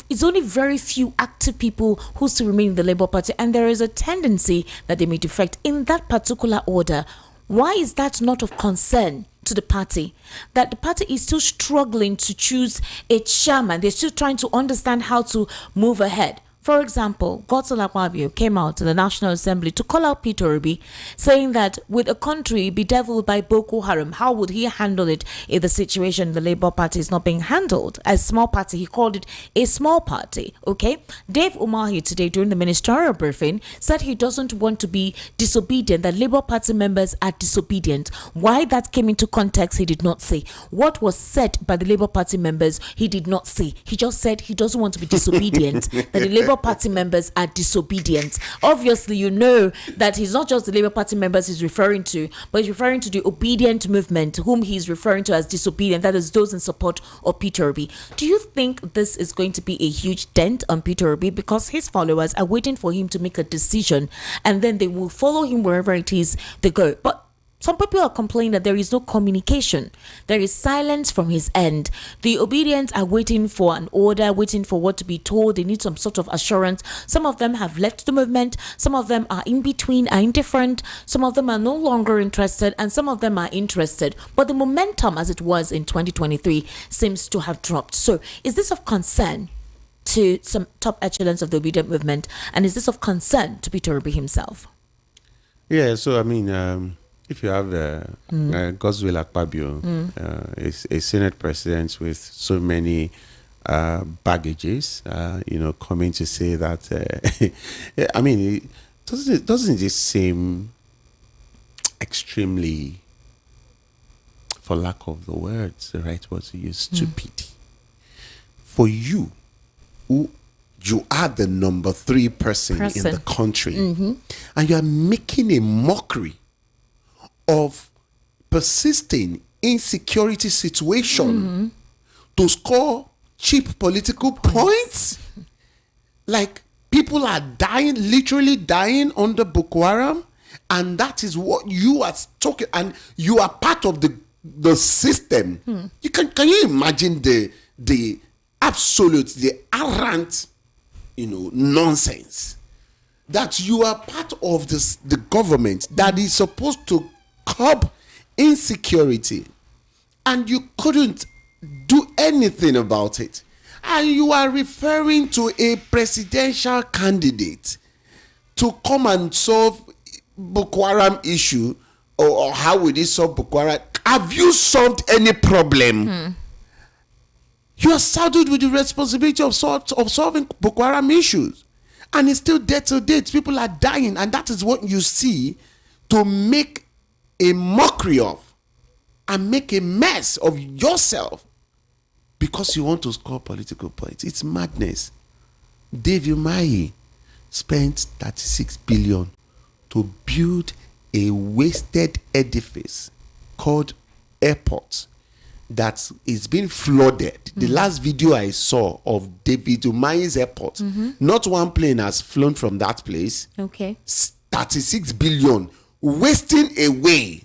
it's only very few active people who still remain in the Labour Party, and there is a tendency that they may defect in that particular order. Why is that not of concern to the party? That the party is still struggling to choose a chairman. They're still trying to understand how to move ahead. For example, Godswill Akpabio came out to the National Assembly to call out Peter Obi, saying that with a country bedeviled by Boko Haram, how would he handle it if the situation in the Labour Party is not being handled? A small party, he called it a small party, okay? Dave Umahi today during the ministerial briefing said he doesn't want to be disobedient, that Labour Party members are disobedient. Why that came into context, he did not say. What was said by the Labour Party members, he did not say. He just said he doesn't want to be disobedient, that the Labour Party members are disobedient. Obviously, you know that he's not just the Labour Party members he's referring to, but he's referring to the obedient movement, whom he's referring to as disobedient, that is those in support of Peter Obi. Do you think this is going to be a huge dent on Peter Obi, because his followers are waiting for him to make a decision and then they will follow him wherever it is they go? But some people are complaining that there is no communication. There is silence from his end. The obedients are waiting for an order, waiting for what to be told. They need some sort of assurance. Some of them have left the movement. Some of them are in between, are indifferent. Some of them are no longer interested, and some of them are interested. But the momentum, as it was in 2023, seems to have dropped. So is this of concern to some top echelons of the obedient movement? And is this of concern to Peter Obi himself? Yeah, so I mean, if you have Godswill Akpabio, a Senate president with so many baggages, coming to say that, I mean, doesn't it seem extremely, for lack of the words, the right word to use, stupid? For you, who you are the number 3 person in the country, and you are making a mockery of persisting insecurity situation to score cheap political points. Like, people are dying, literally dying under Boko Haram, and that is what you are talking, and you are part of the system. You can you imagine the absolute, the arrant, nonsense, that you are part of the government that is supposed to curb insecurity, and you couldn't do anything about it, and you are referring to a presidential candidate to come and solve Boko Haram issue, or how will it solve Boko Haram? Have you solved any problem? You are saddled with the responsibility of solving Boko Haram issues, and it's still dead to date. People are dying, and that is what you see to make a mockery of and make a mess of yourself because you want to score political points. It's madness. Dave Umahi spent 36 billion to build a wasted edifice called airport that is being flooded. The last video I saw of David Umahi's airport, not one plane has flown from that place. Okay. 36 billion wasting away.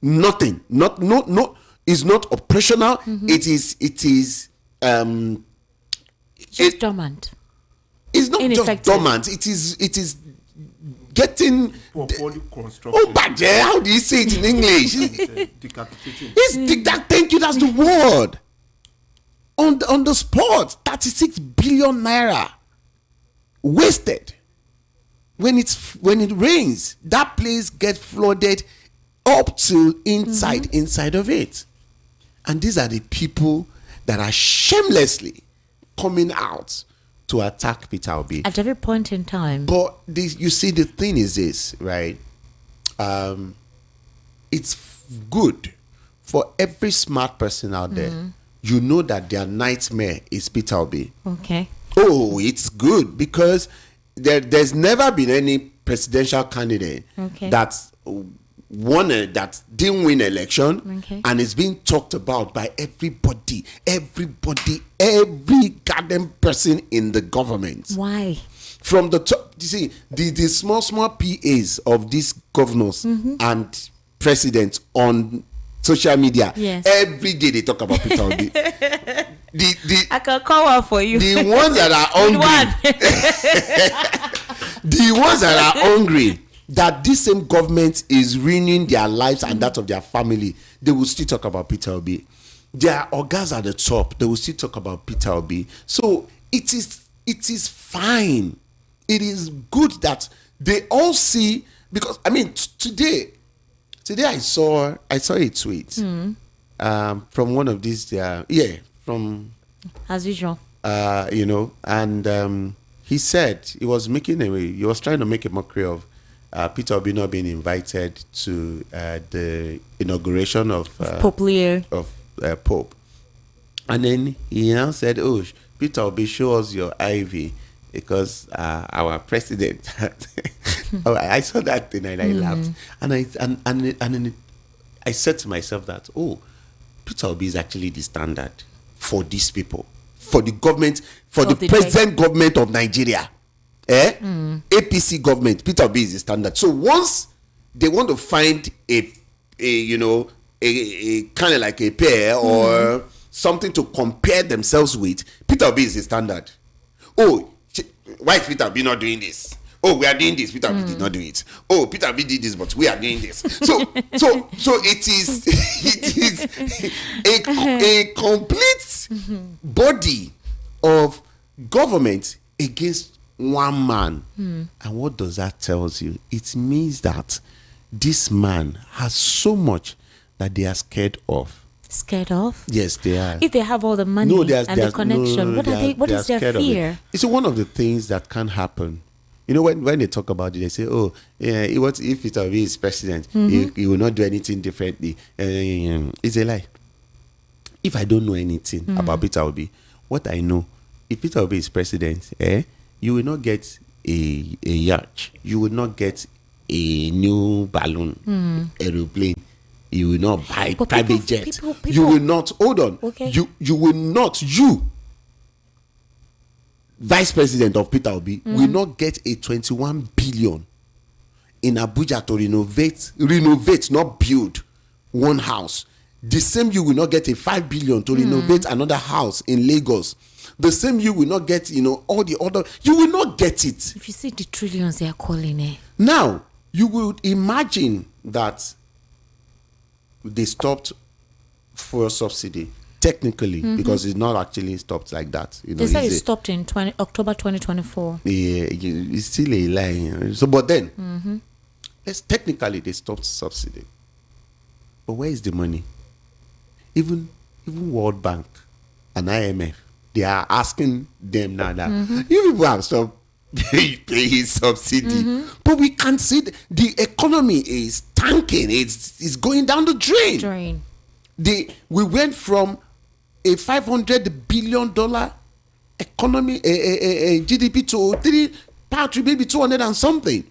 Nothing. No. It's not operational. It is. Just dormant. It's not just dormant. It is getting poorly constructed. Oh, but how do you say it in English? Decapitating. Thank you. That's the word. On the spot, 36 billion naira wasted. When it rains, that place gets flooded up to inside of it. And these are the people that are shamelessly coming out to attack Peter Obi at every point in time. But you see, the thing is this, right? It's good for every smart person out there. You know that their nightmare is Peter Obi. Okay. Oh, it's good because there's never been any presidential candidate that didn't win election, and it's being talked about by every goddamn person in the government. Why? From the top, you see, the small PAs of these governors and presidents on social media, every day they talk about Peter Obi. I can call one for you. The ones that are hungry, the ones that are hungry that this same government is ruining their lives and that of their family, they will still talk about Peter Obi. Their organs at the top, they will still talk about Peter Obi. So it is fine. It is good that they all see, because I mean today I saw a tweet from one of these from as usual. And he said he was trying to make a mockery of Peter Obi not being invited to the inauguration of Pope Leo Pope, and then he now said, "Oh, Peter Obi, show us your IV because our president." I saw that thing and I laughed, and I said to myself that Peter Obi is actually the standard for these people, for the government, for the present government of Nigeria. APC government, Peter Obi is the standard. So once they want to find a kind of like a pair or something to compare themselves with, Peter Obi is the standard. Why is Peter Obi not doing this? We are doing this. Peter Obi did not do it. Peter Obi did this, but we are doing this. So it is a complete body of government against one man. And what does that tell you? It means that this man has so much that they are scared of. Scared of? Yes, they are. If they have all the money and the connection, what is their fear? It's one of the things that can happen. When they talk about it, they say, what if Peter Obi is president? He will not do anything differently. It's a lie. If I don't know anything about Peter Obi, what I know, if Peter Obi is president, you will not get a yacht. You will not get a new balloon, aeroplane. You will not buy private jet. You will not, hold on. Okay. You will not, Vice President of Peter Obi, will not get a 21 billion in Abuja to renovate, not build one house. The same you will not get a 5 billion to renovate another house in Lagos. The same you will not get, all the other. You will not get it. If you see the trillions they are calling Now, you would imagine that they stopped fuel subsidy. Technically, because it's not actually stopped like that. They say it stopped in October 2024. Yeah, it's still a lie. So, but then, technically they stopped subsidy. But where is the money? Even World Bank and IMF, they are asking them now that you people have stopped paying subsidy. But we can't see the economy is tanking. It's going down the drain. We went from a $500 billion economy, a GDP to maybe 200 and something.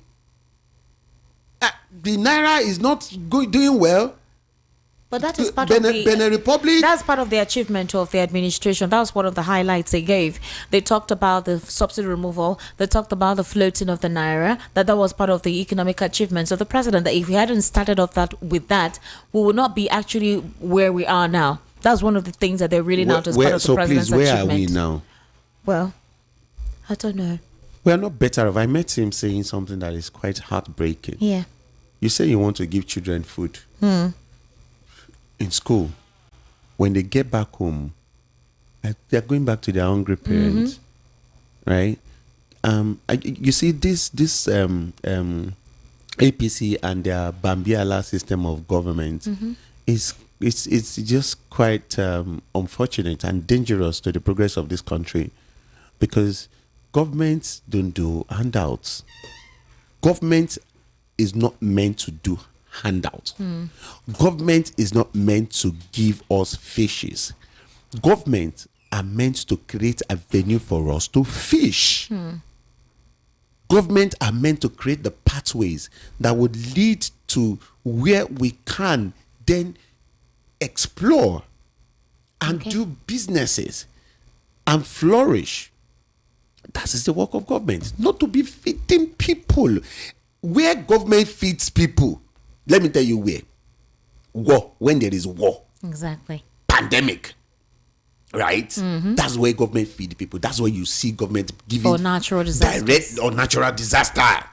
The naira is not doing well. But that is part Benin Republic. That's part of the achievement of the administration. That was one of the highlights they gave. They talked about the subsidy removal. They talked about the floating of the naira. That was part of the economic achievements of the president. That if we hadn't started off with that, we would not be actually where we are now. That's one of the things that they're really now as part of the president's achievement. Where are we now? Well, I don't know. We are not better off. I met him saying something that is quite heartbreaking. Yeah. You say you want to give children food. In school, when they get back home, they're going back to their hungry parents, right? You see, this APC and their Bambiala system of government it's just quite unfortunate and dangerous to the progress of this country, because governments don't do handouts. Government is not meant to do handout. Government is not meant to give us fishes. Government are meant to create a venue for us to fish. Government are meant to create the pathways that would lead to where we can then explore and do businesses and flourish. That is the work of government, not to be feeding people. Where government feeds people, let me tell you where. War, when there is war. Exactly. Pandemic. Right? That's where government feed people. That's where you see government giving or natural disasters. Direct or natural disaster.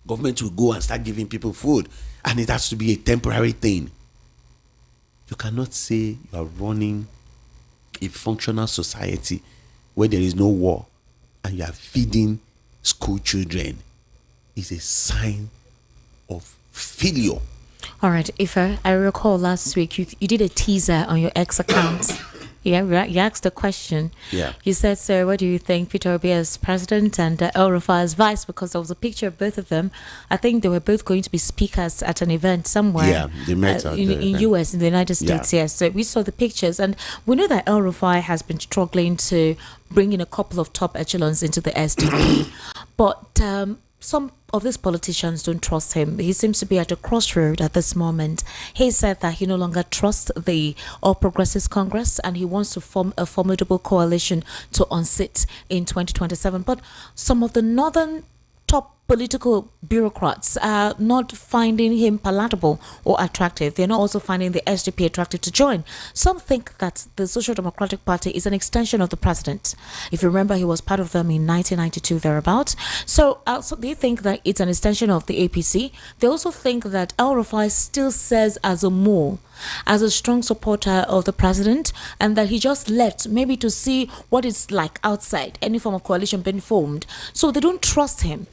Government will go and start giving people food, and it has to be a temporary thing. You cannot say you are running a functional society where there is no war and you are feeding school children. It's a sign of failure. All right, Ife, I recall last week you did a teaser on your X account. Yeah, you asked a question. Yeah. You said, sir, what do you think Peter Obi as president and El-Rufai as vice? Because there was a picture of both of them. I think they were both going to be speakers at an event somewhere. Yeah, they met in US, in the United States. Yeah. Yes. So we saw the pictures, and we know that El-Rufai has been struggling to bring in a couple of top echelons into the SDP, but some of these politicians don't trust him. He seems to be at a crossroad at this moment. He said that he no longer trusts the All Progressives Congress and he wants to form a formidable coalition to unseat in 2027. But some of the northern top political bureaucrats are not finding him palatable or attractive. They're not also finding the SDP attractive to join. Some think that the Social Democratic Party is an extension of the president. If you remember, he was part of them in 1992 thereabouts. So they think that it's an extension of the APC. They also think that El-Rufai still serves as a strong supporter of the president, and that he just left maybe to see what it's like outside, any form of coalition being formed. So they don't trust him.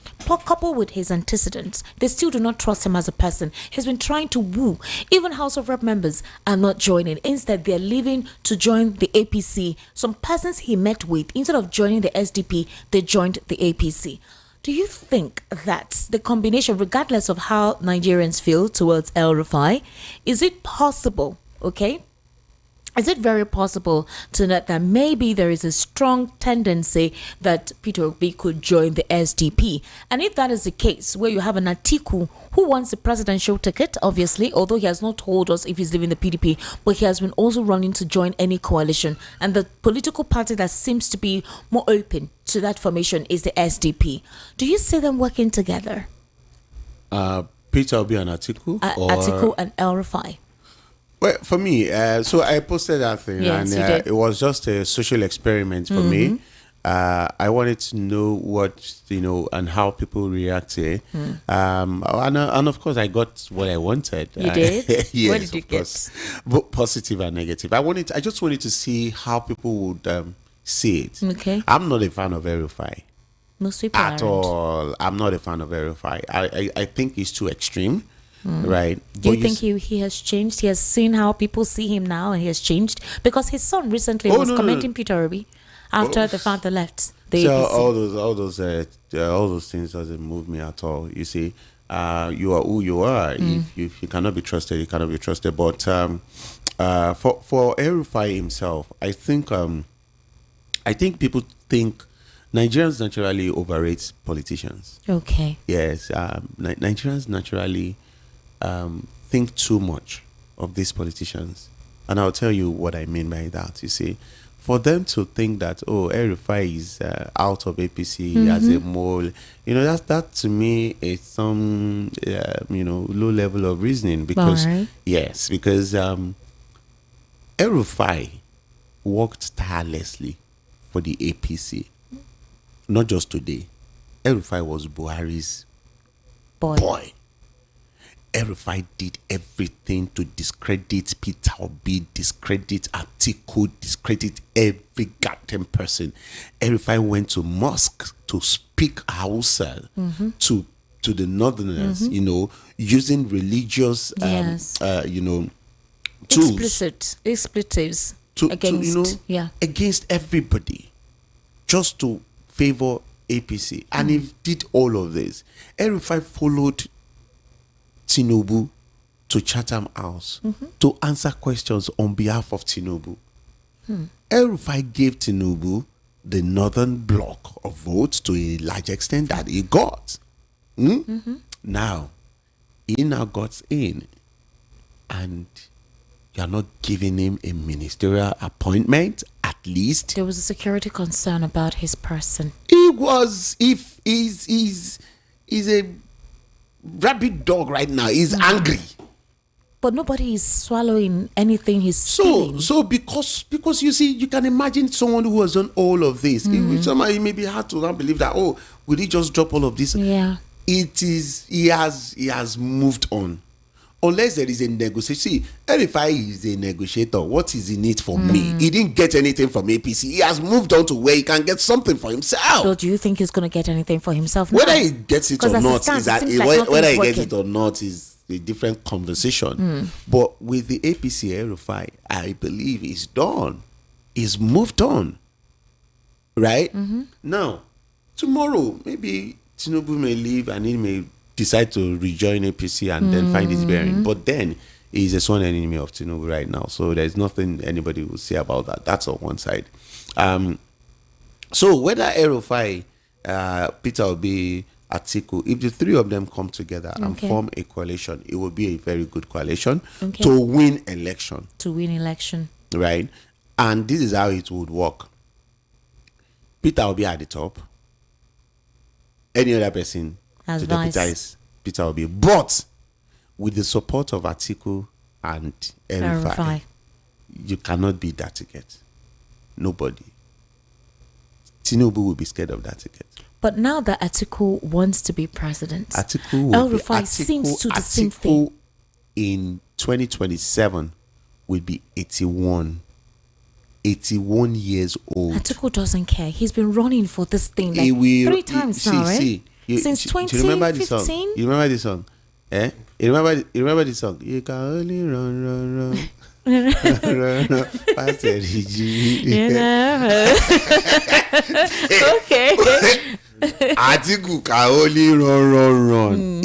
Coupled with his antecedents, they still do not trust him as a person. He's been trying to woo. Even House of Rep members are not joining. Instead, they're leaving to join the APC. Some persons he met with, instead of joining the SDP, they joined the APC. Do you think that the combination, regardless of how Nigerians feel towards El-Rufai, is it possible, is it very possible to note that maybe there is a strong tendency that Peter Obi could join the SDP? And if that is the case, where you have an Atiku who wants the presidential ticket, obviously, although he has not told us if he's leaving the PDP, but he has been also running to join any coalition. And the political party that seems to be more open to that formation is the SDP. Do you see them working together? Peter Obi and Atiku? Atiku and El-Rufai. Well, for me, so I posted that thing, yes, and it was just a social experiment for me. I wanted to know what, and how people react to it. And of course, I got what I wanted. You did? Yes, what did you get? Both positive and negative. I just wanted to see how people would see it. Okay. I'm not a fan of El-Rufai. Most people at all. I'm not a fan of El-Rufai. I think it's too extreme. Right. Do you think he has changed? He has seen how people see him now, and he has changed? Because his son recently was commenting Peter Obi after the father left the APC. All those things doesn't move me at all. You see, you are who you are. If you cannot be trusted, you cannot be trusted. But for El-Rufai himself, I think people think Nigerians naturally overrate politicians. Okay. Yes, Nigerians naturally think too much of these politicians. And I'll tell you what I mean by that. You see, for them to think that, oh, El-Rufai is out of APC as a mole, you know, that to me is some, you know, low level of reasoning. Because, yes, because El-Rufai worked tirelessly for the APC. Not just today. El-Rufai was Buhari's boy. El-Rufai did everything to discredit Peter Obi, discredit Atiku, discredit every goddamn person. El-Rufai went to mosque to speak Hausa to the northerners, you know, using religious, you know, tools. Expletives against everybody, just to favor APC. And he did all of this. El-Rufai followed Tinubu to Chatham House to answer questions on behalf of Tinubu. El-Rufai gave Tinubu the northern block of votes to a large extent that he got. Now, he now got in, and you are not giving him a ministerial appointment. At least there was a security concern about his person. He was, if he's a rabid dog right now, he's angry. But nobody is swallowing anything he's saying. So because you see, you can imagine someone who has done all of this. Somebody may be hard to not believe that, oh, will he just drop all of this? Yeah. It is, he has moved on. Unless there is a negotiation. See, El-Rufai is a negotiator. What is in it for me? He didn't get anything from APC. He has moved on to where he can get something for himself. So do you think he's going to get anything for himself now? Whether he gets it or not, whether he gets it or not is a different conversation. But with the APC El-Rufai, I believe he's done. He's moved on. Right? Now, tomorrow, maybe Tinubu may leave and he may decide to rejoin APC and then find his bearing. But then he's a sworn enemy of Tinubu right now. So there's nothing anybody will say about that. That's on one side. So whether El-Rufai, Peter Obi, Atiku, if the three of them come together and form a coalition, it will be a very good coalition to win election. Right? And this is how it would work. Peter will be at the top. Any other person to deputize Peter Obi. But with the support of Atiku and El-Rufai, you cannot beat that ticket. Nobody. Tinubu will be scared of that ticket. But now that Atiku wants to be president, El-Rufai seems to do the same thing. In 2027 will be 81 years old. Atiku doesn't care. He's been running for this thing like 3 times now, right? Since 2015. You remember this song? Eh? You remember this song? You can only run. Okay. Atiku can only run.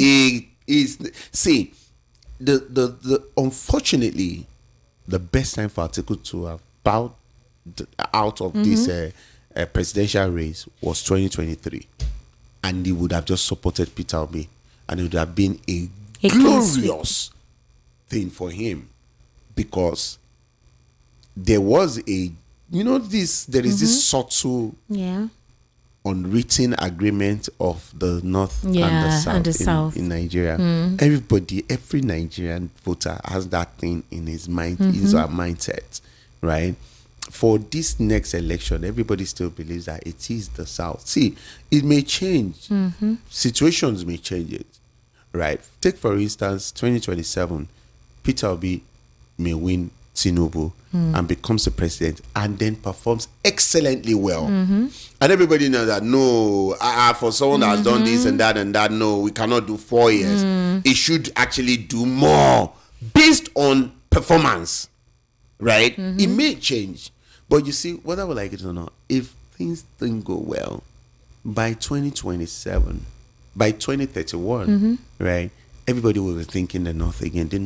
See, the unfortunately, the best time for Atiku to have bowed out of this presidential race was 2023. And he would have just supported Peter Obi, and it would have been a glorious thing for him, because there was there is this subtle unwritten agreement of the North and the South, in Nigeria. Every Nigerian voter has that thing in his mind, his mindset, right? For this next election, everybody still believes that it is the South. See, it may change. Situations may change it, right? Take, for instance, 2027, Peter Obi may win Tinubu and becomes the president and then performs excellently well. And everybody knows that, no, for someone that has done this and that, no, we cannot do 4 years. It should actually do more based on performance, right? It may change. But you see, whether we like it or not, if things don't go well, by 2027, by 2031, right, everybody will be thinking the North again. The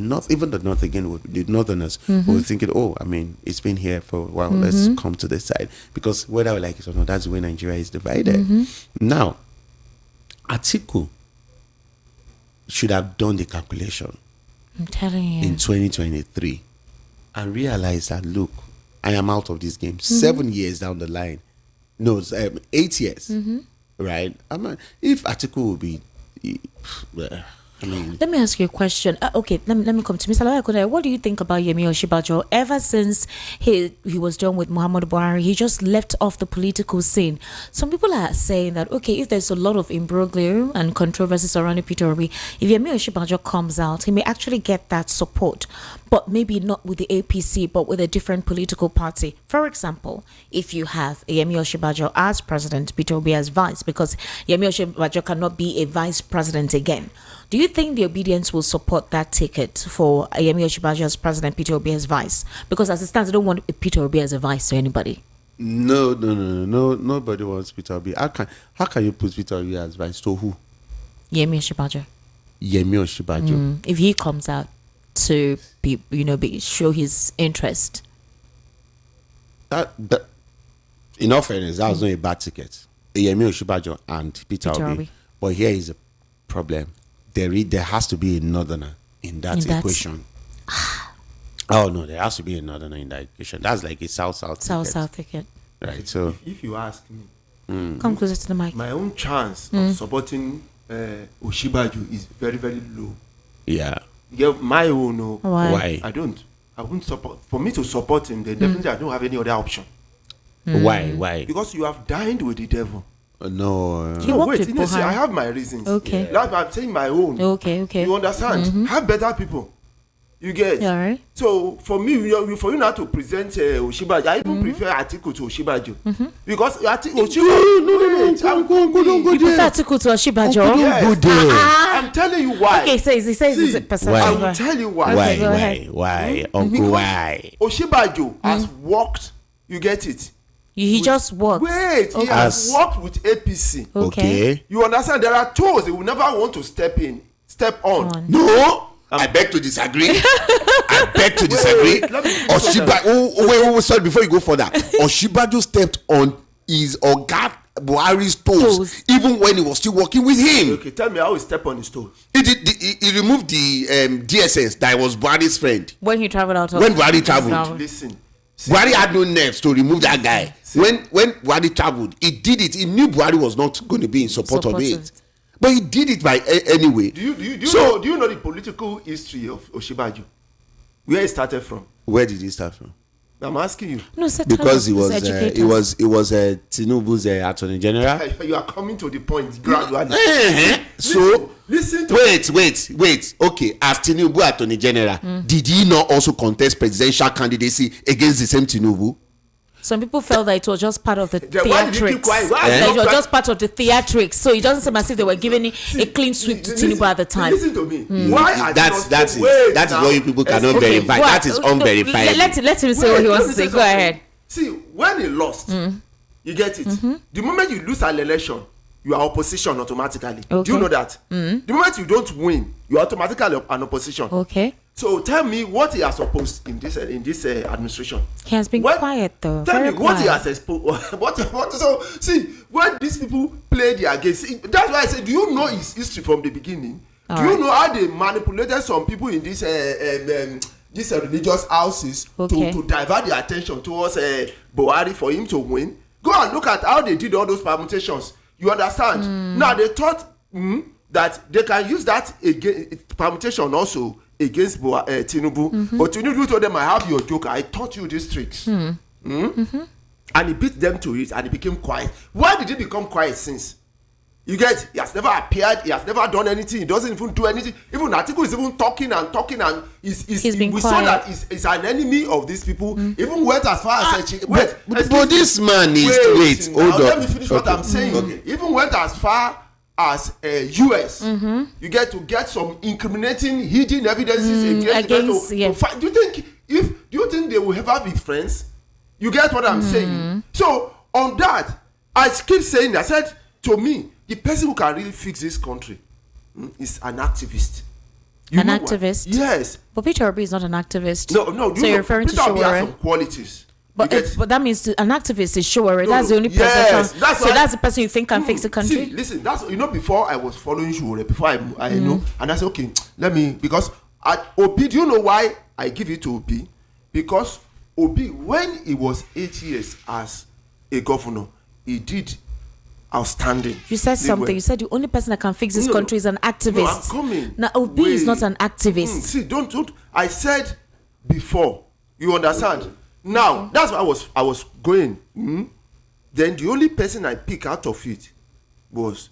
Northerners will be thinking, oh, I mean, it's been here for a while. Let's come to this side. Because whether we like it or not, that's the way Nigeria is divided. Now, Atiku should have done the calculation. I'm telling you. in 2023 and realize that, look, I am out of this game. 7 years down the line. No, 8 years. Right? If Atiku will be... Let me ask you a question. Okay, let me come to Mr. Lawyer. What do you think about Yemi Osinbajo? Ever since he was done with Muhammadu Buhari, he just left off the political scene. Some people are saying that, okay, if there's a lot of imbroglio and controversy surrounding Peter Obi, if Yemi Osinbajo comes out, he may actually get that support, but maybe not with the APC, but with a different political party. For example, if you have Yemi Osinbajo as president, Peter Obi as vice, because Yemi Osinbajo cannot be a vice president again. Do you think the obedience will support that ticket for Yemi Osinbajo as president, Peter Obi as vice? Because as it stands, I don't want Peter Obi as a vice to anybody. No. Nobody wants Peter Obi. How can you put Peter Obi as vice to who? Yemi Osinbajo. Yemi Osinbajo. If he comes out to show his interest. That in all fairness, that was not a bad ticket. Yemi Osinbajo and Peter Obi. But here is a problem. There has to be a northerner in that equation. Oh no, there has to be a northerner in that equation. That's like a south ticket. Right. So if you ask me, come closer to the mic. My own chance of supporting Osinbajo is very, very low. Yeah. My own. Why? I wouldn't support. For me to support him, then definitely I don't have any other option. Why? Because you have dined with the devil. No. Wait. See, I have my reasons. Okay. That's why I'm saying my own. Okay. You understand? Have better people. You get. All right. So for me, for you not to present Osinbajo, I even prefer Atiku to Osinbajo because Osinbajo. No. You prefer Atiku to Osinbajo? Yes. I'm telling you why. Okay, he says it's a perception. I will tell you why. Why? Uncle, why? Osinbajo has worked. You get it. He just worked. Wait, he has worked with APC. Okay. You understand? There are toes he will never want to step on. No, I beg to disagree. Wait, sorry, before you go further. Osinbajo stepped on his Oga Buhari's toes, even when he was still working with him. Okay, tell me how he stepped on his toes. He removed the DSS that was Buhari's friend. When he traveled out. When Buhari traveled. Listen. Buhari had no nerves to remove that guy. When Buhari traveled, he did it. He knew Buhari was not going to be in support of it, but he did it by anyway. Do you know the political history of Osinbajo? Where he started from? Where did he start from? I'm asking you. No, because he was Tinubu's attorney general. You are coming to the point gradually. So listen to wait. Okay, as Tinubu attorney general, did he not also contest presidential candidacy against the same Tinubu? Some people felt that it was just part of the Why did you keep theatrics. quiet? It was just part of the theatrics. So it doesn't seem as if they were giving a clean sweep to Tinubu at the time. Listen to me. Why? That is what you people cannot verify. That is unverifiable. Let him say what he wants to say. Go ahead. See, when he lost, you get it. The moment you lose an election, you are opposition automatically. Okay. Do you know that? The moment you don't win, you are automatically an opposition. Okay. So tell me what he has opposed in this administration. He has been quiet though. Tell me Very what quiet. he has exposed. What? So see, when these people play their games, that's why I say, do you know his history from the beginning? Do you know how they manipulated some people in these religious houses to divert their attention towards Buhari for him to win? Go and look at how they did all those permutations. You understand? Now they thought that they can use that permutation also against Tinubu, but Tinubu told them, I have your joke, I taught you these tricks. And he beat them to it and he became quiet. Why did he become quiet since? You get, he has never appeared, he has never done anything, he doesn't even do anything. Even Atiku is even talking and he's been we quiet. saw that he's an enemy of these people. Even went as far as but this man is hold on. Let me finish what I'm saying. Even went as far as US, you get to get some incriminating hidden evidences against to fight. Do you think they will ever be friends? You get what I'm saying? So on that, I keep saying, I said, to me, the person who can really fix this country is an activist. An activist? Yes. But Peter Obi is not an activist. No. So you're referring to Peter Obi has Showore? some qualities. But that means an activist is Showore. That's the only person. Yes, that's the person you think can fix the country? See, listen, before I was following Showore, before I know, and I said, okay, let me, because Obi, do you know why I give it to Obi? Because Obi, when he was 8 years as a governor, he did outstanding. You said something. You said the only person that can fix this country is an activist. No, I'm coming. Now, Obi is not an activist. See, don't. I said before. You understand? Now, that's why I was going. Then the only person I pick out of it was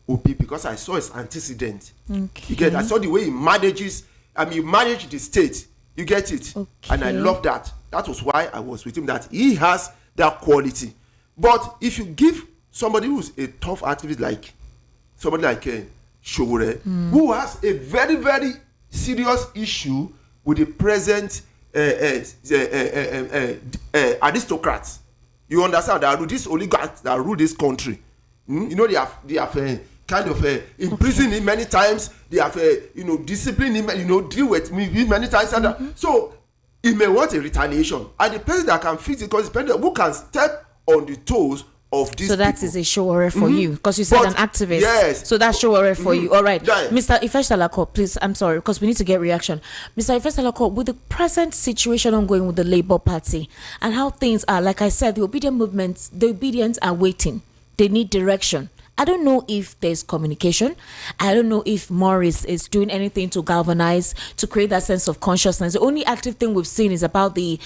Obi, because I saw his antecedent. Okay. You get? I saw the way he manages. I mean, he managed the state. You get it? Okay. And I love that. That was why I was with him. That he has that quality. But if you give somebody who's a tough activist like somebody like Showore, who has a very, very serious issue with the present aristocrats, you understand, that rule this oligarchs that rule this country. You know, they have kind of imprisoned him many times. They have disciplined him, deal with me many times. And so he may want a retaliation, and the person that can fix it, because depending on who can step on the toes of this. So that people. is a Showore for you, because you said an activist. Yes. So that's Showore for you. All right. Yeah. Mr. Ifesalako, please, I'm sorry, because we need to get reaction. Mr. Ifesalako, with the present situation ongoing with the Labour Party and how things are, like I said, the obedient are waiting. They need direction. I don't know if there's communication. I don't know if Morris is doing anything to galvanize, to create that sense of consciousness. The only active thing we've seen is about the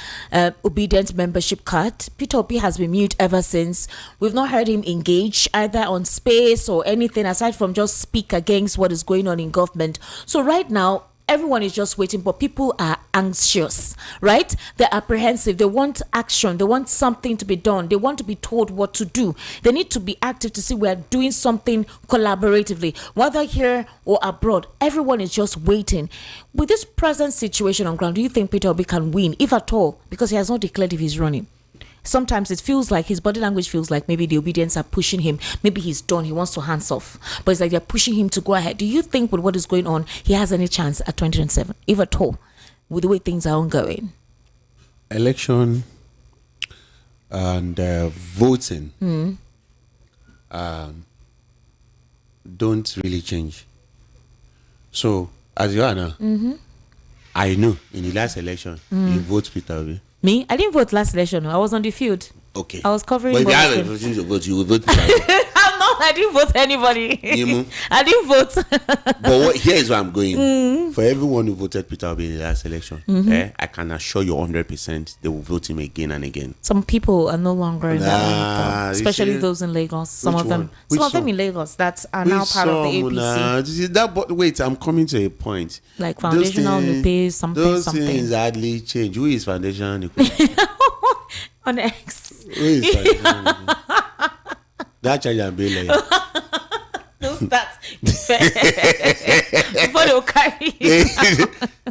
obedient membership card. Peter Obi has been mute ever since. We've not heard him engage either on space or anything aside from just speak against what is going on in government. So right now, everyone is just waiting, but people are anxious, right? They're apprehensive. They want action. They want something to be done. They want to be told what to do. They need to be active to see we are doing something collaboratively, whether here or abroad. Everyone is just waiting. With this present situation on ground, do you think Peter Obi can win, if at all? Because he has not declared if he's running. Sometimes it feels like his body language feels like maybe the obedience are pushing him. Maybe he's done. He wants to hands off. But it's like they're pushing him to go ahead. Do you think with what is going on, he has any chance at 2027, if at all, with the way things are ongoing? Election and voting don't really change. So, as you are now, I know in the last election, you vote Peter Obi. Me? I didn't vote last election. I was on the field. Okay. I was covering. But if you have a opportunity to vote, you will vote Peter Obi. I'm not. I didn't vote anybody. I didn't vote. But here is where I'm going. For everyone who voted Peter Obi in the last election, I can assure you 100% they will vote him again and again. Some people are no longer in that, especially those in Lagos. Some of them in Lagos that are now part of the APC. But wait, I'm coming to a point. Like foundational Nupe, something. Those things hardly change. Who is foundational Nupe? On X. Who is foundational Nupe? That charge and bail. Don't start. Before they will carry.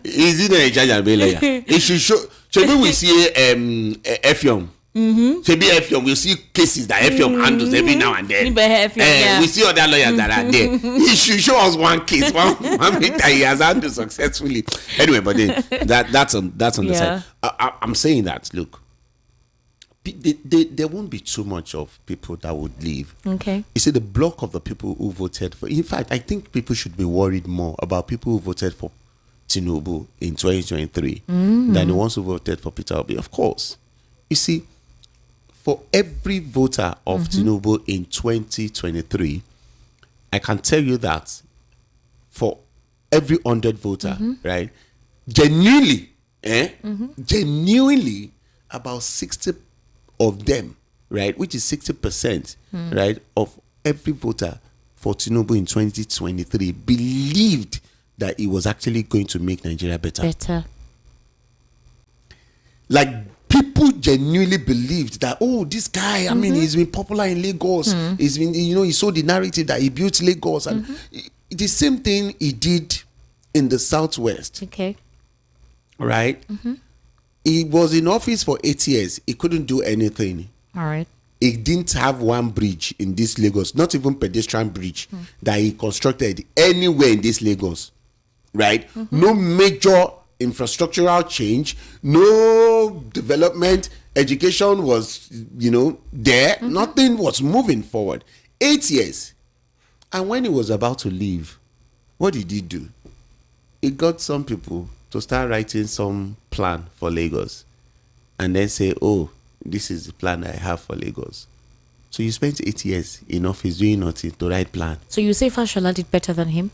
Is it a charge and bail? It should show. Should we see Effium? Should be Effium. We'll see cases that Effium handles every now and then. We see other lawyers that are there. He should show us one case, one that he has handled successfully. Anyway, but then that's on the side. I'm saying that, look, there won't be too much of people that would leave. Okay. You see, the block of the people who voted for, in fact, I think people should be worried more about people who voted for Tinubu in 2023 than the ones who voted for Peter Obi. Of course. You see, for every voter of Tinubu in 2023, I can tell you that for every 100 voter, right, genuinely, about 60 of them, right, which is 60%, right, of every voter for Tinubu in 2023 believed that he was actually going to make Nigeria better. Like, people genuinely believed that, oh, this guy, I mean, he's been popular in Lagos. He's been, he sold the narrative that he built Lagos. And the same thing he did in the Southwest. Okay. Right? He was in office for 8 years. He couldn't do anything. All right. He didn't have one bridge in this Lagos, not even pedestrian bridge that he constructed anywhere in this Lagos. Right? No major infrastructural change, no development. Education was, there. Nothing was moving forward. 8 years. And when he was about to leave, what did he do? it got some people to start writing some plan for Lagos and then say, oh, this is the plan I have for Lagos. So you spent 8 years in office doing nothing to write plan. So you say Fashola did better than him?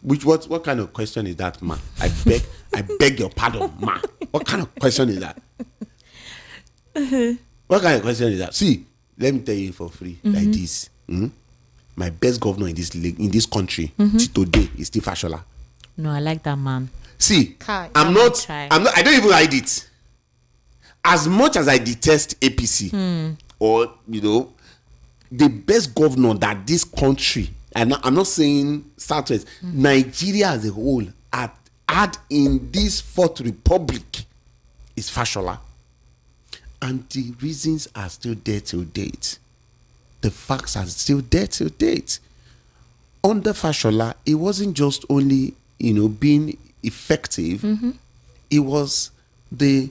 What kind of question is that, ma? I beg your pardon, ma. What kind of question is that? What kind of question is that? See, let me tell you for free, like this. My best governor in this country today is still Fashola. No, I like that man. See, I don't even hide it. As much as I detest APC, or the best governor that this country, and I'm not saying Southwest, Nigeria as a whole had in this Fourth Republic is Fashola. And the reasons are still there till date. The facts are still there till date. Under Fashola, it wasn't just only being effective. It was the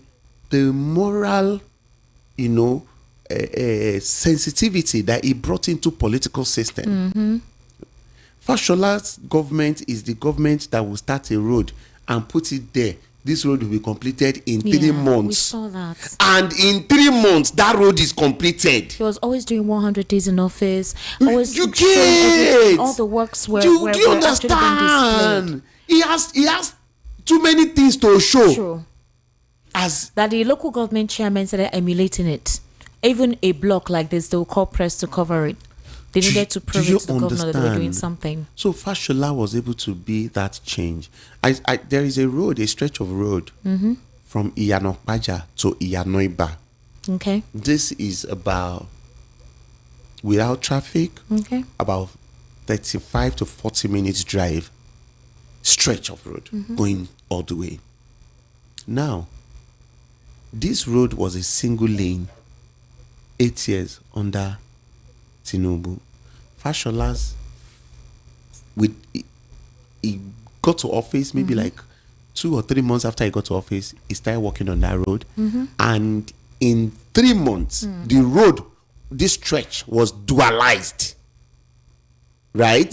moral sensitivity that he brought into political system. Fashola's government is the government that will start a road and put it there. This road will be completed in 3 months. We saw that. And in 3 months, that road is completed. He was always doing 100 days in office. Always you get all the works were. Do you understand? He has too many things to show. True. As that the local government chairman said, emulating it. Even a block like this, they will call press to cover it. They needed to prove it to the governor that they were doing something. So Fashola was able to be that change. There is a stretch of road from Iyanokpaja to Iyanoiba. Okay. This is about, without traffic, about 35 to 40 minutes drive, stretch of road, going all the way. Now, this road was a single lane, 8 years under Tinubu. Fashola's, he got to office maybe like 2 or 3 months after he got to office, he started working on that road. And in 3 months, the road, this stretch was dualized. Right?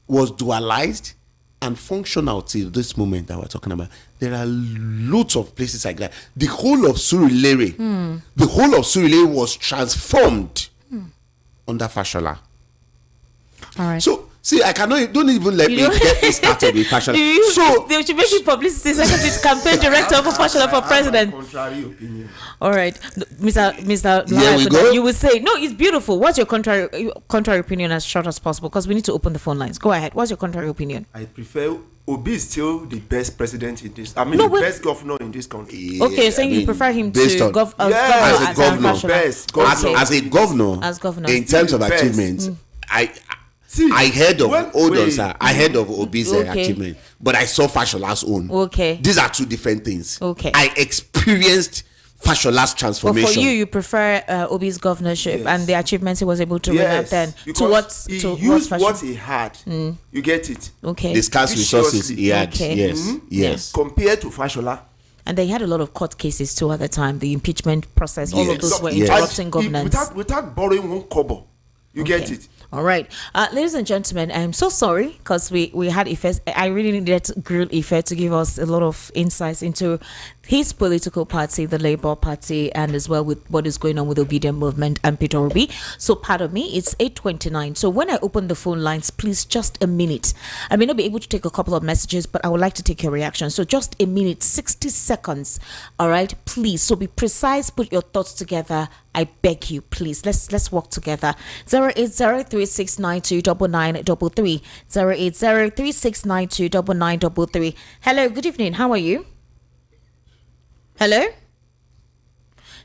Was dualized and functional till this moment that we're talking about. There are lots of places like that. The whole of Surulere, was transformed under Fashola. All right. So, see, don't even let me get me started with Fashola. So they should make you publicity secretary, campaign director for Fashola for president. Contrary opinion. All right, Mr. Here we go. You will say no. It's beautiful. What's your contrary opinion as short as possible? Because we need to open the phone lines. Go ahead. What's your contrary opinion? I prefer Obi is still the best president in this. Best governor in this country. Yeah, okay, saying you prefer him to as a governor. As a governor. In terms of achievements, I heard of Obi's achievement, but I saw Fashola's own. Okay. These are two different things. Okay. I experienced Fashola's transformation. But for you prefer Obi's governorship and the achievements he was able to bring up then. He used what he had. You get it? Okay. The scarce resources he had. Okay. Yes. Compared to Fashola. And they had a lot of court cases too at the time. The impeachment process, all of those were interrupting governance. Without borrowing one kobo. You get it? All right. Ladies and gentlemen, I'm so sorry because we had Ife. I really needed Grill Ife to give us a lot of insights into his political party, the Labour Party, and as well with what is going on with the Obedient Movement and Peter Obi. So pardon me, it's 8:29. So when I open the phone lines, please just a minute. I may not be able to take a couple of messages, but I would like to take your reaction. So just a minute, 60 seconds. All right, please. So be precise, put your thoughts together. I beg you, please. Let's work together. 08036929933. 08036929933. Hello, good evening. How are you? Hello?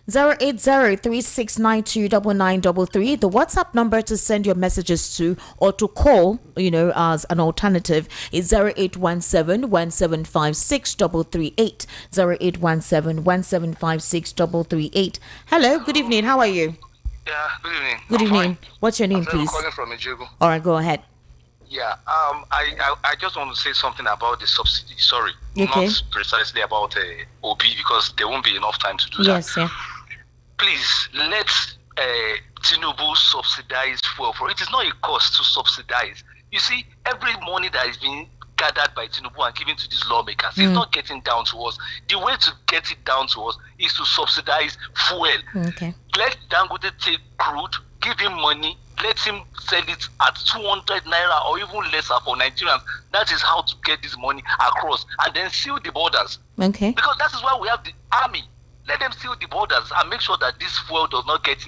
08036929933. The WhatsApp number to send your messages to or to call, as an alternative is 0817-1756-338. 0817-1756-338. Hello, good evening. How are you? Yeah, good evening. Good evening. What's your name, please? I'm calling from Ejego. All right, go ahead. Yeah, I just want to say something about the subsidy. Sorry, okay. Not precisely about OB because there won't be enough time to do that. Yes, yeah. Please let Tinubu subsidize fuel for it. Is not a cost to subsidize. You see, every money that is being gathered by Tinubu and given to these lawmakers. It's not getting down to us. The way to get it down to us is to subsidize fuel. Okay. Let Dangote take crude, give him money, let him sell it at 200 naira or even lesser for Nigerians. That is how to get this money across, and then seal the borders. Okay. Because that is why we have the army. Let them seal the borders and make sure that this fuel does not got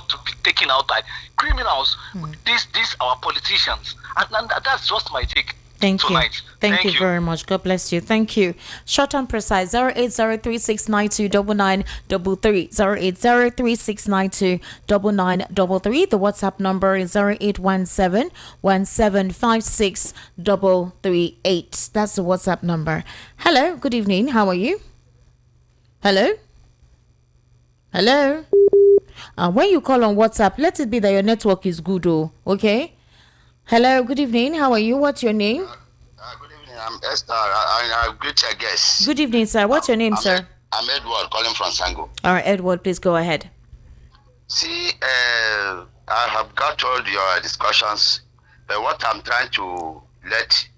to be taken out by criminals. These our politicians, and that's just my take. Thank you. Tonight. Thank you very much. God bless you. Thank you. Short and precise. 08036929933. 08036929933. The WhatsApp number is 0817-1756-338. That's the WhatsApp number. Hello. Good evening. How are you? Hello? Hello? When you call on WhatsApp, let it be that your network is good, okay? Hello, good evening. How are you? What's your name? Good evening. I'm Esther. I greet your guests. Good evening, sir. What's your name, sir? I'm Edward, calling from Sango. All right, Edward, please go ahead. See, I have got all your discussions, but what I'm trying to let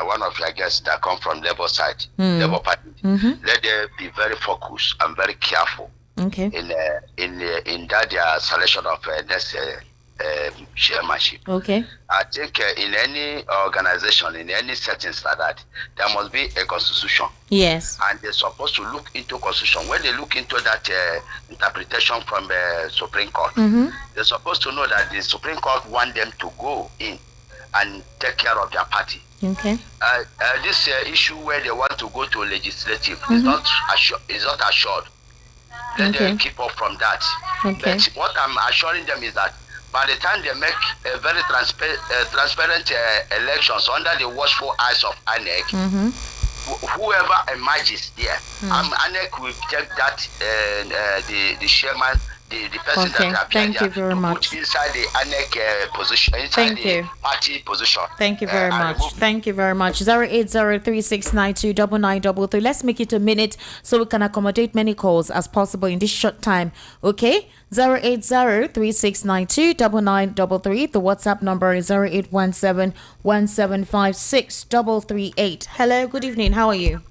one of your guests that come from Labour side, Labour Party, let them be very focused and very careful. Okay. In that their selection of next chairmanship. Okay. I think in any organization, in any settings like that, there must be a constitution. Yes. And they're supposed to look into constitution. When they look into that interpretation from the Supreme Court, they're supposed to know that the Supreme Court want them to go in and take care of their party. Okay. This issue where they want to go to legislative is not assured. Let them keep up from that. Okay. But what I'm assuring them is that by the time they make a very transparent elections under the watchful eyes of INEC, whoever emerges there, INEC will take that the chairman, the person that Thank you very much. Inside the INEC position, inside the party position. Thank you very much. Thank you very much. 08036929933. Let's make it a minute so we can accommodate many calls as possible in this short time. Okay? 08036929933. The WhatsApp number is 0817-1756-338. Hello, good evening. How are you?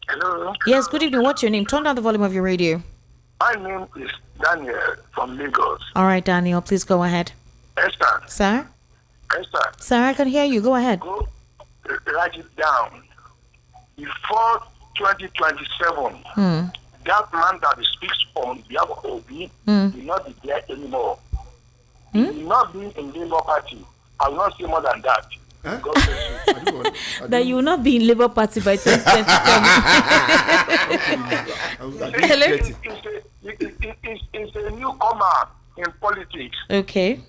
Hello. Yes, good evening. What's your name? Turn down the volume of your radio. My name is Daniel from Lagos. All right, Daniel, please go ahead. Esther. Sir? Esther. Sir, I can hear you. Go ahead. Go write it down. Before 2027, that man that speaks on behalf of Obi will not be there anymore. He will not be in Labour Party. I will not say more than that. Huh? God bless you. That you will not be in Labour Party by 2027. It's a newcomer in politics. Okay.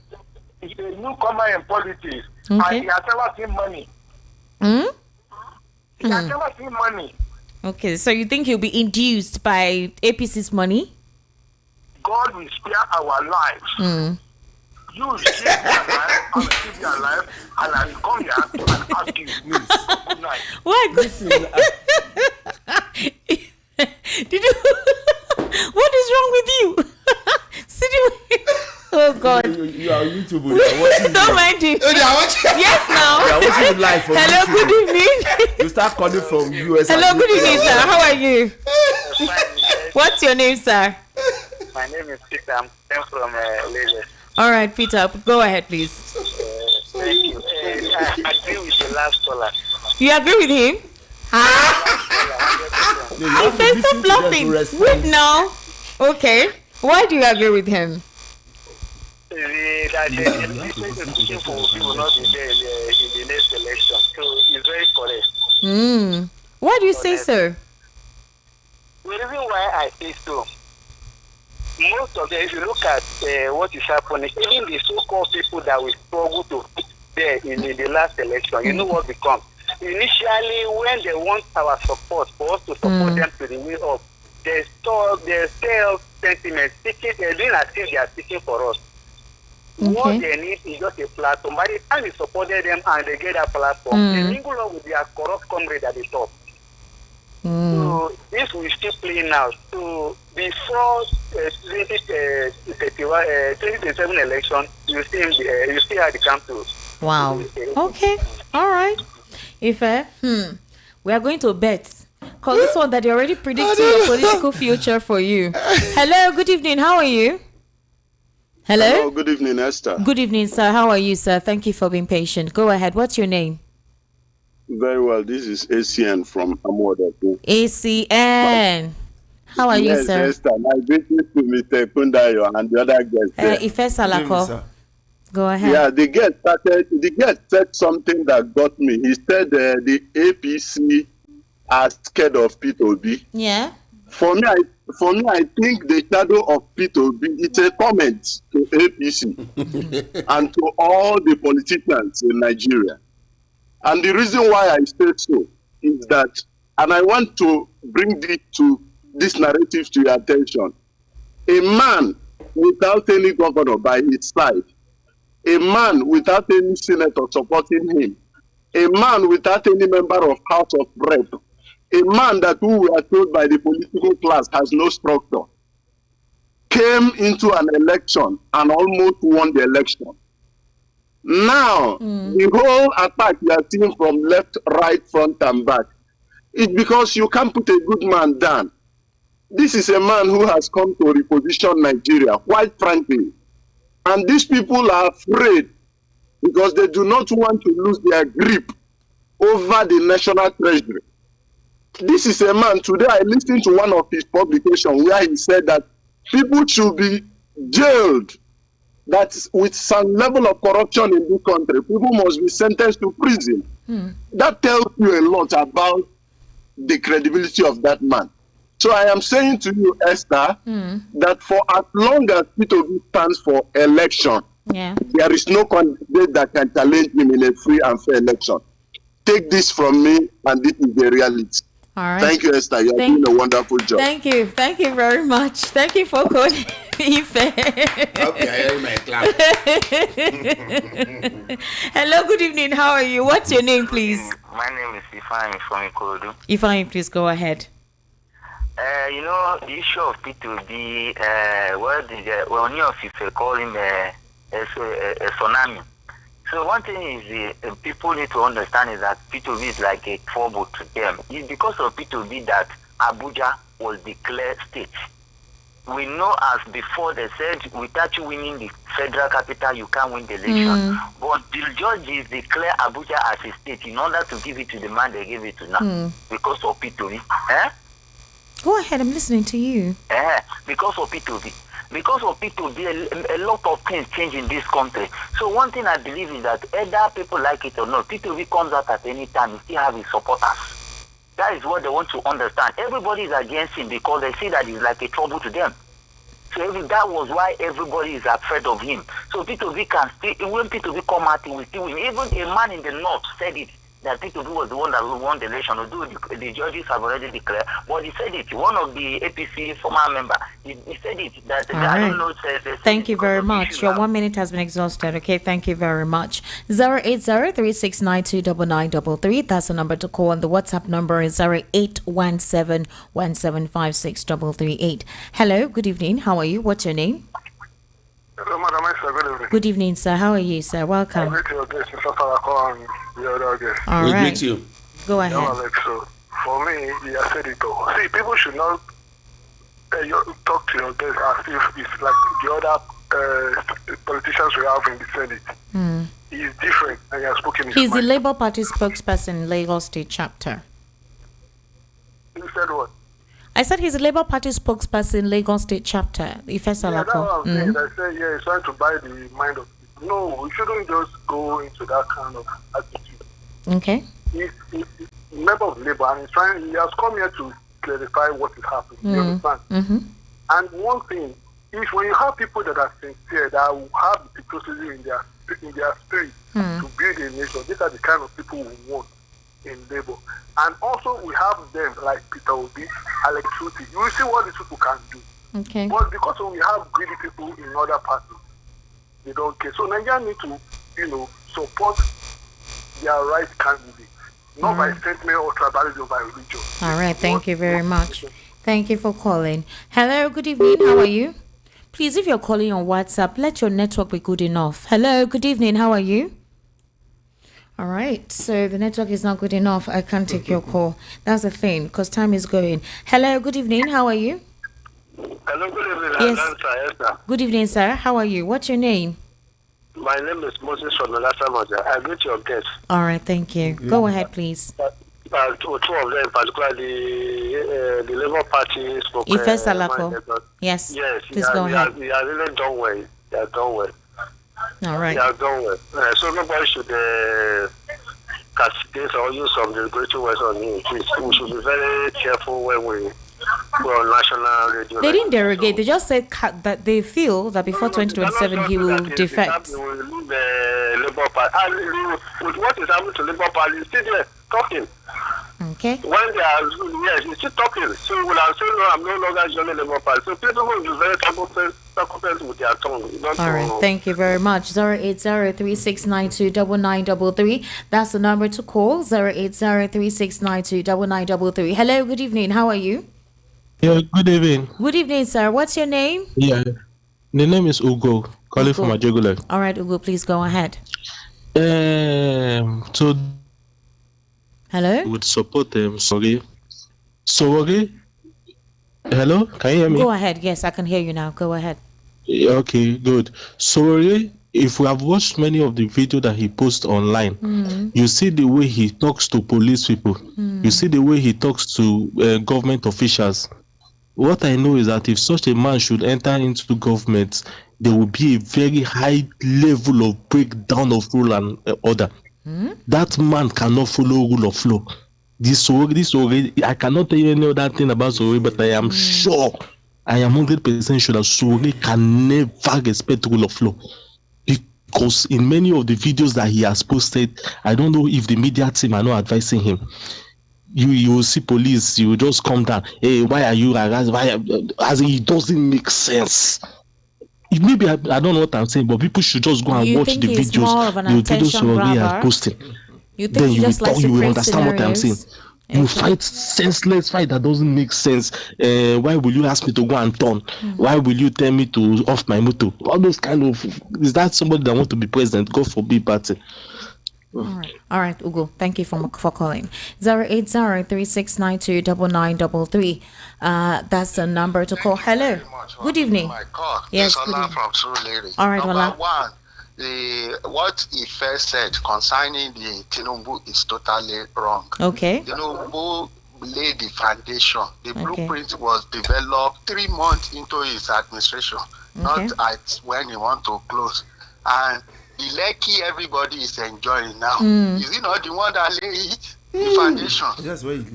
It's a newcomer in politics. Okay. And he has never seen money. He has never seen money. Okay, so you think he'll be induced by APC's money? God will spare our lives. You will save their life, I will save their life, and I will come here and ask you. Good night. Why? Did you? What is wrong with you? Oh God! You are YouTube. Don't mind you. Yes, now. You are watching live from Hello, YouTube. good evening. You start calling from US. Hello, good evening, sir. How are you? What's your name, sir? My name is Peter. I'm from Lagos. All right, Peter. Go ahead, please. Thank you. I agree with the last caller. You agree with him? You said stop laughing. Wait now. Okay. Why do you agree with him? The people will not be there in the next election. So it's very correct. Why do you say so? The reason why I say so, most of them, if you look at what is happening, even the so-called people that we struggle to put there in the last election, you know what becomes? Initially, when they want our support, for us to support them to the way up, they sell sentiment, they're doing as if they are speaking for us. Okay. What they need is just a platform. By the time we supported them and they get that platform, they mingle up with their corrupt comrade at the top. So this will still play now. So before 2027 election, you still have the camp to. Wow. Okay. All right. Ife, we are going to bet. Because this one that you're already predicting your political future for you. Hello, good evening. How are you? Hello, good evening, Esther. Good evening, sir. How are you, sir? Thank you for being patient. Go ahead. What's your name? Very well. This is ACN from Amoda. ACN. How are you, sir? Yes, Esther. My greetings to Mr. Kundayo and the other guests. Ife Salako. Go ahead. Yeah, the guest said something that got me. He said the APC are scared of P2B. Yeah. For me, I think the shadow of P2B is a comment to APC and to all the politicians in Nigeria. And the reason why I say so is that, and I want to bring this narrative to your attention, a man without any governor by his side, a man without any senator supporting him, a man without any member of House of Rep, a man that who we are told by the political class has no structure, came into an election and almost won the election. Now, the whole attack you are seeing from left, right, front, and back, it's because you can't put a good man down. This is a man who has come to reposition Nigeria, quite frankly. And these people are afraid because they do not want to lose their grip over the national treasury. This is a man, today I listened to one of his publications where he said that people should be jailed, that with some level of corruption in this country, people must be sentenced to prison. That tells you a lot about the credibility of that man. So I am saying to you, Esther, that for as long as P2B stands for election, there is no candidate that can challenge him in a free and fair election. Take this from me, and this is the reality. All right. Thank you, Esther. You're doing a wonderful job. Thank you. Thank you very much. Thank you for calling. Ife. Okay, my clap. Hello, good evening. How are you? What's your name, please? My name is Ifeanyi from Ikorodu. Ifeanyi, please go ahead. The issue of P2B, many of you call him a tsunami. So one thing is people need to understand is that P2B is like a trouble to them. It's because of P2B that Abuja was declared state. We know as before they said, without you winning the federal capital, you can't win the election. But the judges declare Abuja as a state in order to give it to the man they gave it to now. Because of P2B. Go ahead, I'm listening to you. Because of P2B. Because of P2B, a lot of things change in this country. So one thing I believe is that either people like it or not, P2B comes out at any time, he still have his supporters. That is what they want to understand. Everybody is against him because they see that he's like a trouble to them. So that was why everybody is afraid of him. So P2B can still, when P2B come out, he will still win. Even a man in the north said it, that P2B was the one that won the election, although the judges have already declared. But he said it. One of the APC former member, he said it. That I don't know. Thank you very much. Your 1 minute has been exhausted. Okay, thank you very much. 080-3692-9933. That's the number to call, and the WhatsApp number is 0817-1756-338. Hello, good evening. How are you? What's your name? Hello, Madam Esther. Good evening. Good evening, sir. How are you, sir? Welcome. I greet your guest, Mr. Salako, and the other guest. All we right. greet you. Go ahead. So, for me, he has said it all. See, people should not talk to your guest as if it's like the other politicians we have in the Senate. He is different, and he has spoken his He's the mind. Labour Party spokesperson in Lagos State Chapter. You said what? I said he's a Labour Party spokesperson in Lagos State Chapter. Ife Salako. Yeah, that's what I'm saying. I say, he's trying to buy the mind of people. No, we shouldn't just go into that kind of attitude. Okay. He's a member of Labour, and he has come here to clarify what is happening. You understand? And one thing is, when you have people that are sincere, that will have the patriotism in their spirit to build a nation, these are the kind of people we want in Labour. And also we have them like Peter Obi, Alex Shuti. You will see what these people can do. Okay. But because we have greedy people in other parties, they don't care. So Nigeria need to, support their right candidate, not by sentiment or tribalism or by religion. All right. Thank you very much. Thank you for calling. Hello. Good evening. How are you? Please, if you're calling on WhatsApp, let your network be good enough. Hello. Good evening. How are you? All right. So the network is not good enough. I can't take your call. That's the thing, because time is going. Hello. Good evening. How are you? Hello, good evening. Yes. Good evening, sir. How are you? What's your name? My name is Moses from the last time I greet your guest. All right. Thank you. Go ahead, please. Two of them, particularly the Labour Party spoke. Ife Salako. Yes. Yes. Please go ahead. He has really done well. They have done well. All right. They have done well. So nobody should castigate or use some derogatory words on him. We should be very careful when we go on national radio. They didn't derogate. They just said that they feel that before 2027 he will defect. He will leave the Labour Party. And with what is happening to Labour Party, he's still there talking. Okay. When they are, yes, he's still talking. So when I say no, I'm no longer joining Labour Party. So people will be very circumspect with their tongue. All right. Thank you very much. 08036929933. That's the number to call. 08036929933. Hello. Good evening. How are you? Yeah, good evening. Good evening, sir. What's your name? Yeah, the name is Ugo, calling from Ajegule. All right, Ugo, please go ahead. So, hello? Would support them. Sorry. Hello, can you hear me? Go ahead. Yes, I can hear you now. Go ahead. Okay, good. Sorry, if we have watched many of the videos that he posts online, you see the way he talks to police people. You see the way he talks to government officials. What I know is that if such a man should enter into government, there will be a very high level of breakdown of rule and order. That man cannot follow rule of law. This Sowore, I cannot tell you any other thing about Sowore, but I am sure, I am 100% sure that Sowore can never respect rule of law. Because in many of the videos that he has posted, I don't know if the media team are not advising him. You will see police, you will just come down. Hey, why are you harassed? As in, it doesn't make sense. Maybe I don't know what I'm saying, but people should just go and watch the videos. More of an attention grabber? Posting. You think he just likes to create understand what I'm saying. Okay. You fight senseless fight that doesn't make sense. Why will you ask me to go and turn? Why will you tell me to off my motor? All those kind of, is that somebody that want to be president? God forbid, party. All right, Ugo. Thank you for calling. 08036929933. That's the number to call. Hello. Good evening. Yes. Good evening. All right, Number one, what Ife said concerning the Tinubu is totally wrong. Okay. Tinubu laid the foundation. The blueprint was developed 3 months into his administration, not at when he want to close. And the Lekki everybody is enjoying now. Is it not the one that laid it? The foundation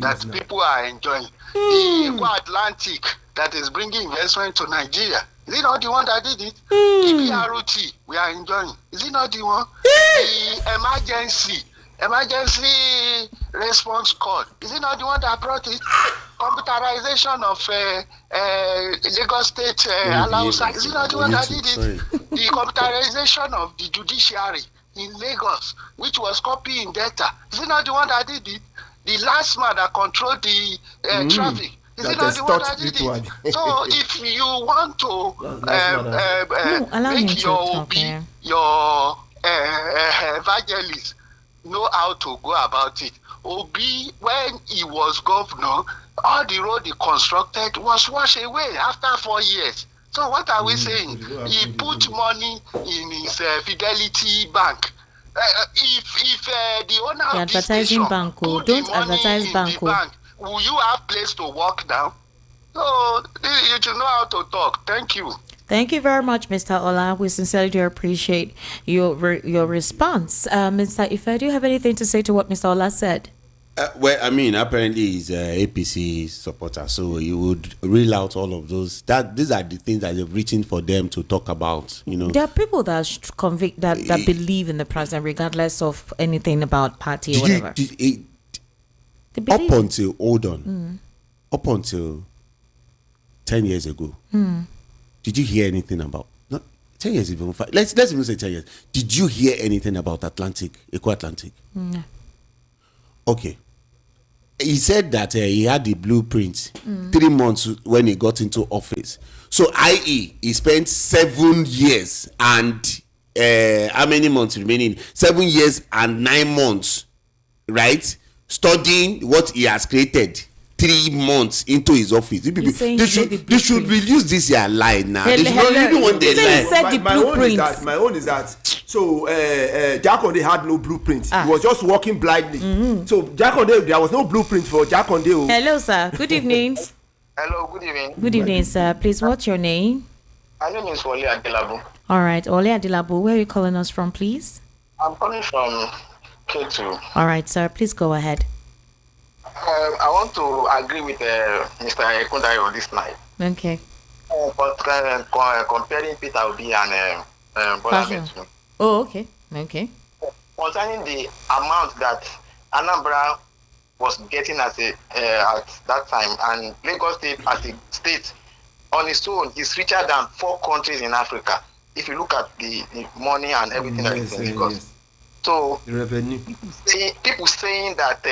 that people are enjoying. The Eco Atlantic that is bringing investment to Nigeria. Is it not the one that did it? The BRT we are enjoying. Is it not the one? The emergency response call. Is it not the one that brought it? Computerization of Lagos State allowance. Is it not the one that did it? The computerization of the judiciary in Lagos, which was copying data. Is it not the one that did it? The last man that controlled the traffic. Is it not the one that did it? So if you want to make your evangelist know how to go about it. Obi, when he was governor, all the road he constructed was washed away after 4 years. So what are we saying? He put money in his Fidelity Bank. If the owner of this station put the money in the bank, will you have place to walk now? So you should know how to talk. Thank you. Thank you very much, Mr. Ola. We sincerely do appreciate your response. Mr. Ife, do you have anything to say to what Mr. Ola said? Well, I mean, apparently he's an APC supporter, so he would reel out all of those. These are the things that they've written for them to talk about. You know, there are people that that believe in the president, regardless of anything about party or whatever. Up until 10 years ago, did you hear anything about? No, 10 years even. Let's even say 10 years. Did you hear anything about Eco Atlantic? No. Okay. He said that he had the blueprint 3 months when he got into office. So, i.e., he spent 7 years and how many months remaining? 7 years and 9 months, right? Studying what he has created 3 months into his office. They should reduce this year line now. They should not even want the line. My own is that so Jakonde had no blueprint. He was just walking blindly. So Jakonde, there was no blueprint for Jakonde. Hello, sir. Good evening. Hello, good evening. Good evening, sir. Please, what's your name? My name is Wole Adelabu. All right, Wole Adelabu. Where are you calling us from, please? I'm calling from K2. All right, sir. Please go ahead. I want to agree with Mr. Ekundayo this night. Okay. But comparing Peter Obi and Bola Tinubu. Oh, okay. Okay. Concerning the amount that Anambra was getting at that time, and Lagos State as a state on its own is richer than 4 countries in Africa. If you look at the money and everything that is in Lagos. Yes. So the revenue. People saying that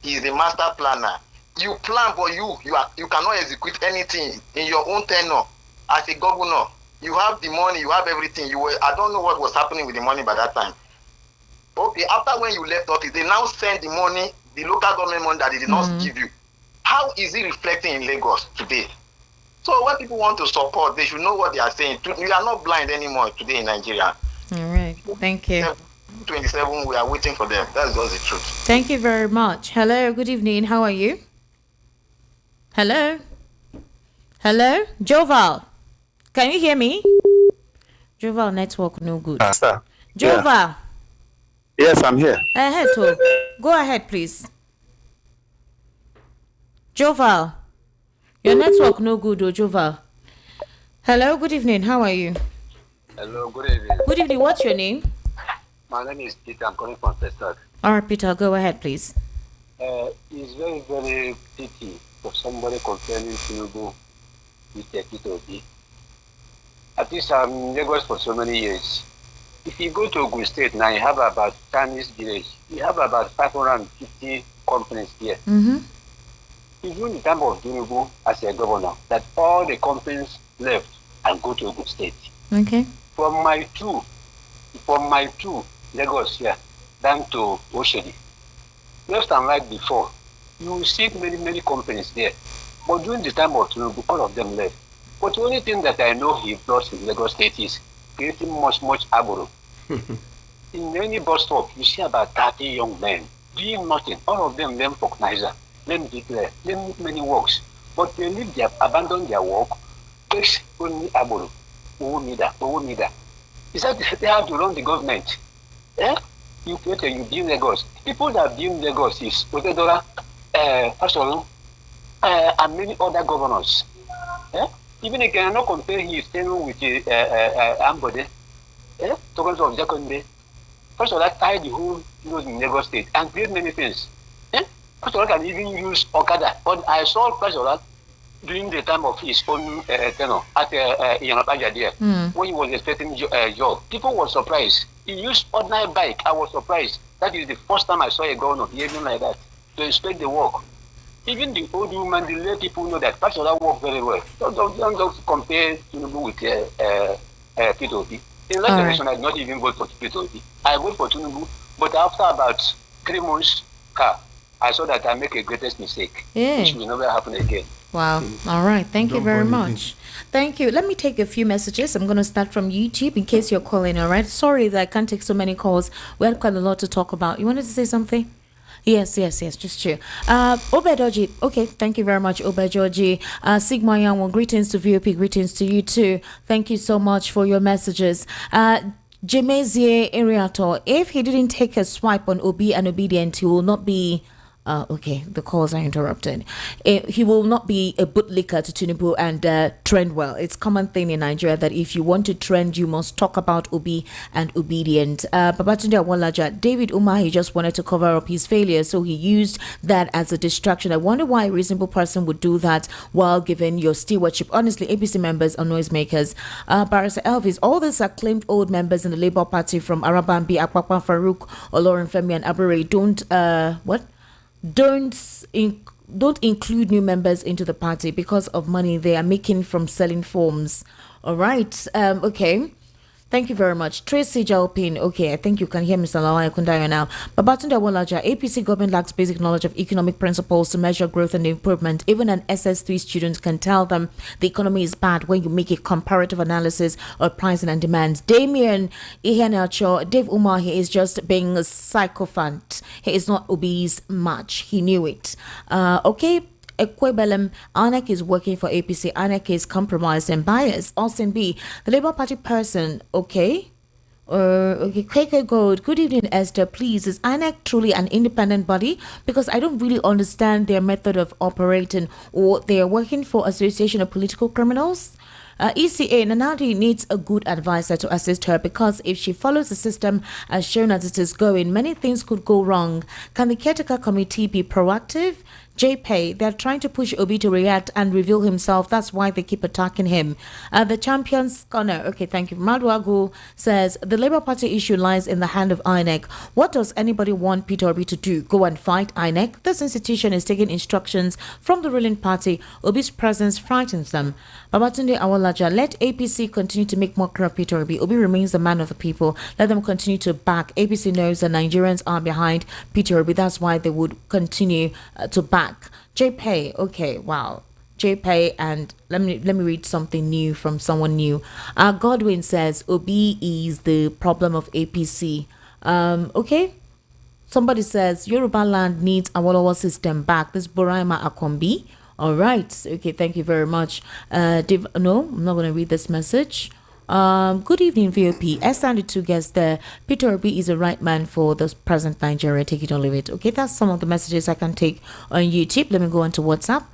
he is a master planner. You plan, but you cannot execute anything in your own tenure as a governor. You have the money, you have everything. I don't know what was happening with the money by that time. Okay, after when you left office, they now send the money, the local government money that they did not give you. How is it reflecting in Lagos today? So when people want to support, they should know what they are saying. We are not blind anymore today in Nigeria. All right, thank you. 27, we are waiting for them. That's just the truth. Thank you very much. Hello, good evening. How are you? Hello? Hello? Joval, can you hear me? Joval, network no good. Sir. Joval. Yeah. Yes, I'm here. Go ahead, please. Joval, your network no good, Joval. Hello, good evening. How are you? Hello, good evening. Good evening. What's your name? My name is Peter. I'm calling from Texas. All right, Peter, go ahead, please. It's very, very pity for somebody comparing Tinubu with Peter Obi. At least I'm in Lagos for so many years. If you go to Ogun State now, you have about Chinese village. You have about 550 companies here. Mm-hmm. Even in time of Tinubu as a governor, that all the companies left and go to Ogun State. Okay. From my two Lagos here down to Oshodi, left and right before, you will see many, many companies there. But during the time of Tinubu, all of them left. But the only thing that I know he brought in Lagos State is creating much aboro. In any bus stop, you see about 30 young men doing nothing. All of them learn organizer, learn declare, learn many works. But they abandon their work, takes only aboro. Who need that? Is that they have to run the government? You build Lagos. People that build Lagos is Otedola, Fasolo, and many other governors. Even if you cannot compare his tenure with Ambode, tokens of Jakonde. First of all, tied the whole road in Lagos State and create many things. First of all, can even use Okada. But I saw first of all during the time of his own tenure at Yanapaja there, when he was expecting a job. People were surprised. He used ordinary bike. I was surprised. That is the first time I saw a governor behaving like that to inspect the work. Even the old woman, the lay people know that Pastor work very well. Don't just compare Tinubu with Peter Obi. In that generation, I did not even vote for Peter Obi. I voted for Tinubu, but after about 3 months, I saw that I make a greatest mistake, which will never happen again. Wow. All right. Thank you very much. Thank you. Let me take a few messages. I'm going to start from YouTube in case you're calling, all right? Sorry that I can't take so many calls. We had quite a lot to talk about. You wanted to say something? Yes, just chill. Obedoji, okay, thank you very much, Obedoji. Sigma Yanwo, greetings to VOP, greetings to you too. Thank you so much for your messages. Jemezie Iriato, if he didn't take a swipe on Obi and Obedient, he will not be okay, the calls are interrupted. He will not be a bootlicker to Tinubu and trend well. It's a common thing in Nigeria that if you want to trend, you must talk about Obi and Obedient. Babatunde Awolaja, David Umahi just wanted to cover up his failure, so he used that as a distraction. I wonder why a reasonable person would do that while giving your stewardship. Honestly, APC members are noisemakers. Barrister Elvis, all these acclaimed old members in the Labour Party from Arabambi, Akpakpa, Farouk, Olorin Femi and Abure don't include new members into the party because of money they are making from selling forms. All right. Okay. Thank you very much. Tracy Jalpin. Okay, I think you can hear Mr. Lawai Kundayo now. Babatunde Awolaja, APC government lacks basic knowledge of economic principles to measure growth and improvement. Even an SS3 student can tell them the economy is bad when you make a comparative analysis of pricing and demand. Damien Iheanacho, Dave Umahi is just being a sycophant. He is not obese much. He knew it. Okay. Equebelem, INEC is working for APC. INEC is compromised and biased. Austin B, the Labour Party person, okay. Okay, KK Gold. Good evening, Esther. Please, is INEC truly an independent body? Because I don't really understand their method of operating, or they are working for Association of Political Criminals. ECA Nanadi needs a good advisor to assist her, because if she follows the system as shown as it is going, many things could go wrong. Can the caretaker committee be proactive? JPay, they're trying to push Obi to react and reveal himself. That's why they keep attacking him. The champion's corner. Okay, thank you. Madwagu says the Labour Party issue lies in the hand of INEC. What does anybody want Peter Obi to do? Go and fight INEC? This institution is taking instructions from the ruling party. Obi's presence frightens them. Babatunde Awolaja, let APC continue to make mockery of Peter Obi. Obi remains the man of the people. Let them continue to back. APC knows that Nigerians are behind Peter Obi. That's why they would continue to back. JPay, okay, wow. JPay, and let me read something new from someone new. Godwin says Obi is the problem of APC. Okay. Somebody says Yoruba land needs Awolowo system back. This Boraima Akombi. All right. Okay, thank you very much. No, I'm not going to read this message. Good evening, VOP. As and the two guests there, Peter Obi is the right man for the present Nigeria. Take it or leave it. Okay, that's some of the messages I can take on YouTube. Let me go on to WhatsApp.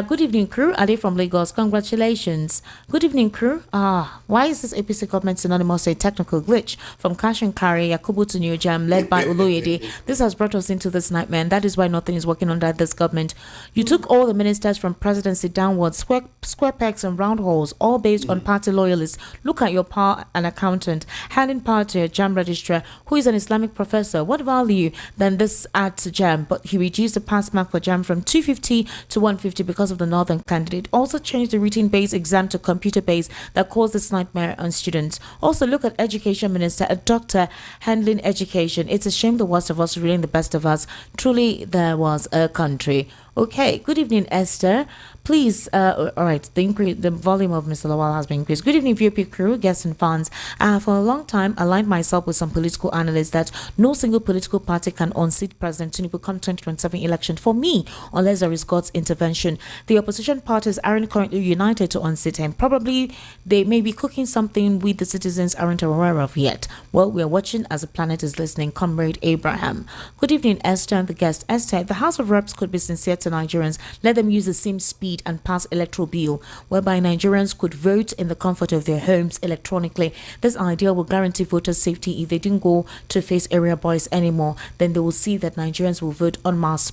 Good evening, crew. Ade from Lagos. Congratulations. Good evening, crew. Why is this APC government synonymous with a technical glitch? From Cash and Carry, Yakubu to New Jam, led by Oloyede. This has brought us into this nightmare, and that is why nothing is working under this government. You took all the ministers from presidency downwards, square pegs and round holes, all based on party loyalists. Look at your power, an accountant, handing power to a JAM registrar who is an Islamic professor. What value then this adds to JAM? But he reduced the pass mark for JAM from 250 to 150 because of the northern candidate. Also changed the written-based exam to computer-based that caused this nightmare on students. Also look at education minister, a doctor handling education. It's a shame the worst of us ruling the best of us. Truly, there was a country. Okay, good evening, Esther. Please, all right, the volume of Mr. Lawal has been increased. Good evening, VOP crew, guests and fans. For a long time, I aligned myself with some political analysts that no single political party can unseat President Tinubu come 2027 election for me, unless there is God's intervention. The opposition parties aren't currently united to unseat him. Probably they may be cooking something we the citizens aren't aware of yet. Well, we are watching as the planet is listening. Comrade Abraham. Good evening, Esther and the guest. Esther, the House of Reps could be sincere to Nigerians. Let them use the same speed and pass electoral bill whereby Nigerians could vote in the comfort of their homes electronically. This idea will guarantee voters safety. If they didn't go to face area boys anymore, then they will see that Nigerians will vote en masse.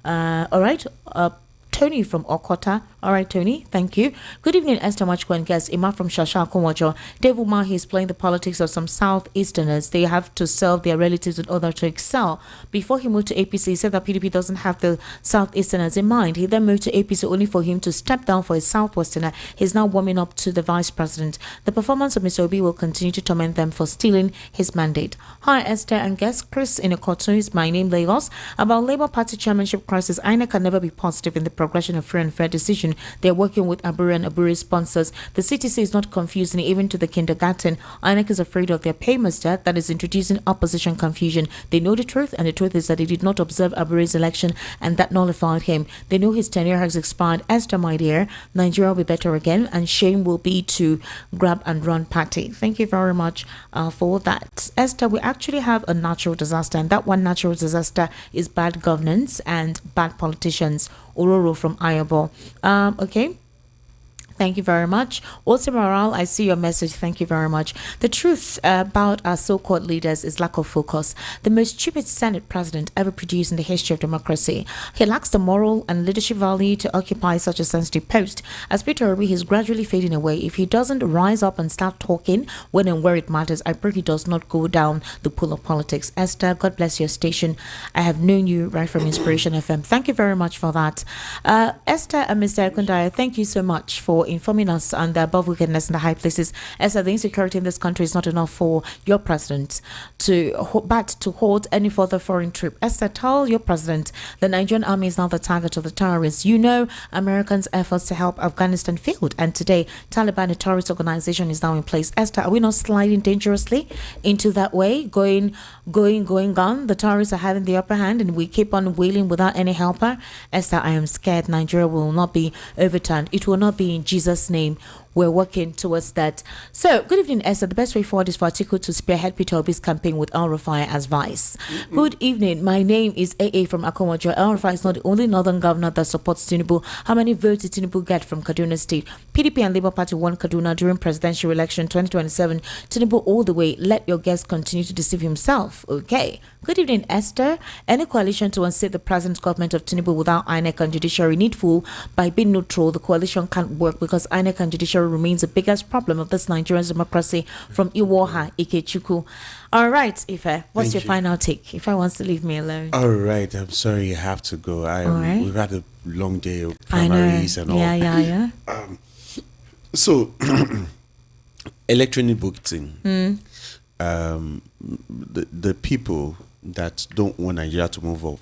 All right. Tony from Okota. All right, Tony, thank you. Good evening, Esther Machko and guest. Ima from Shasha Konwajo. Dave Umahi is playing the politics of some Southeasterners. They have to serve their relatives in order to excel. Before he moved to APC, he said that PDP doesn't have the Southeasterners in mind. He then moved to APC only for him to step down for a Southwesterner. He's now warming up to the vice president. The performance of Mr. Obi will continue to torment them for stealing his mandate. Hi, Esther and guest. Chris in Okoto is my name, Lagos. About Labour Party chairmanship crisis, INEC can never be positive in the progression of free and fair decision. They're working with Aburi and Aburi sponsors. The CTC is not confusing even to the kindergarten. INEC is afraid of their paymaster that is introducing opposition confusion. They know the truth, and the truth is that they did not observe Aburi's election, and that nullified him. They know his tenure has expired. Esther, my dear, Nigeria will be better again, and shame will be to grab and run party. Thank you very much for that. Esther, we actually have a natural disaster, and that one natural disaster is bad governance and bad politicians. Ororo from Ayabo. Okay. Thank you very much. Also, Morale, I see your message. Thank you very much. The truth about our so-called leaders is lack of focus. The most stupid Senate president ever produced in the history of democracy. He lacks the moral and leadership value to occupy such a sensitive post. As Peter Obi is gradually fading away, if he doesn't rise up and start talking when and where it matters, I pray he does not go down the pool of politics. Esther, God bless your station. I have known you right from Inspiration FM. Thank you very much for that. Esther and Mr. Ekundaya, thank you so much for informing us on the above wickedness in the high places. As the insecurity in this country is not enough for your president to hold any further foreign trip. Esther, tell your president the Nigerian army is now the target of the terrorists. You know, Americans' efforts to help Afghanistan failed, and today Taliban, a terrorist organization, is now in place. Esther, are we not sliding dangerously into that way? Going on. The terrorists are having the upper hand, and we keep on wailing without any helper. Esther, I am scared Nigeria will not be overturned. It will not be, in Jesus' name. We're working towards that. So, good evening, Esther. The best way forward is for Atiku to spearhead Peter Obi's campaign with El-Rufai as vice. Good evening. My name is AA from Akomojo. El-Rufai is not the only northern governor that supports Tinubu. How many votes did Tinubu get from Kaduna State? PDP and Labour Party won Kaduna during presidential election 2027. Tinubu all the way. Let your guest continue to deceive himself. Okay. Good evening, Esther. Any coalition to unseat the present government of Tinubu without INEC and judiciary needful by being neutral, the coalition can't work because INEC and judiciary remains the biggest problem of this Nigerian democracy. From Iwoha Ikechukwu. All right, Ife, what's your final take? Ife wants to leave me alone. All right, I'm sorry, I have to go. Right. We've had a long day of primaries and all. Yeah. So, electronic voting. The people that don't want Nigeria to move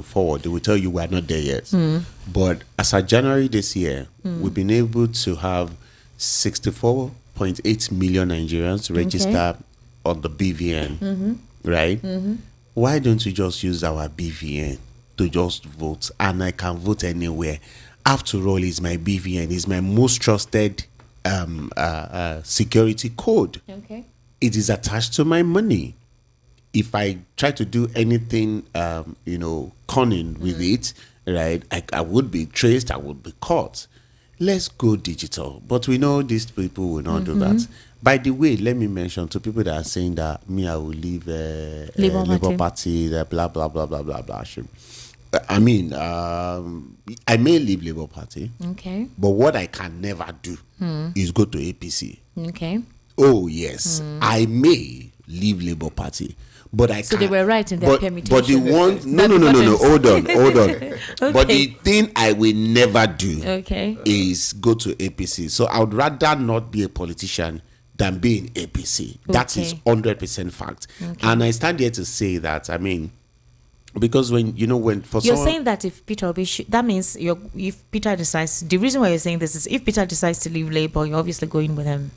forward, they will tell you we're not there yet. But as of January this year, we've been able to have 64.8 million Nigerians register on the BVN, right? Why don't we just use our BVN to just vote? And I can vote anywhere. After all, it's my BVN. It's my most trusted security code. Okay. It is attached to my money. If I try to do anything, cunning with it, right, I would be traced, I would be caught. Let's go digital. But we know these people will not do that. By the way, let me mention to people that are saying that I will leave Labour Party, blah, blah, blah, blah, blah, blah. I mean, I may leave Labour Party. Okay. But what I can never do is go to APC. Okay. Oh, yes. I may leave Labour Party. But I so can't. They were right in their permutation. But the one, no. Hold on. Okay. But the thing I will never do is go to APC. So I would rather not be a politician than be in APC. That is 100% fact. And I stand here to say that, I mean, because when for you're saying that if Peter Obi that means if Peter decides, the reason why you're saying this is if Peter decides to leave Labour, you're obviously going with him.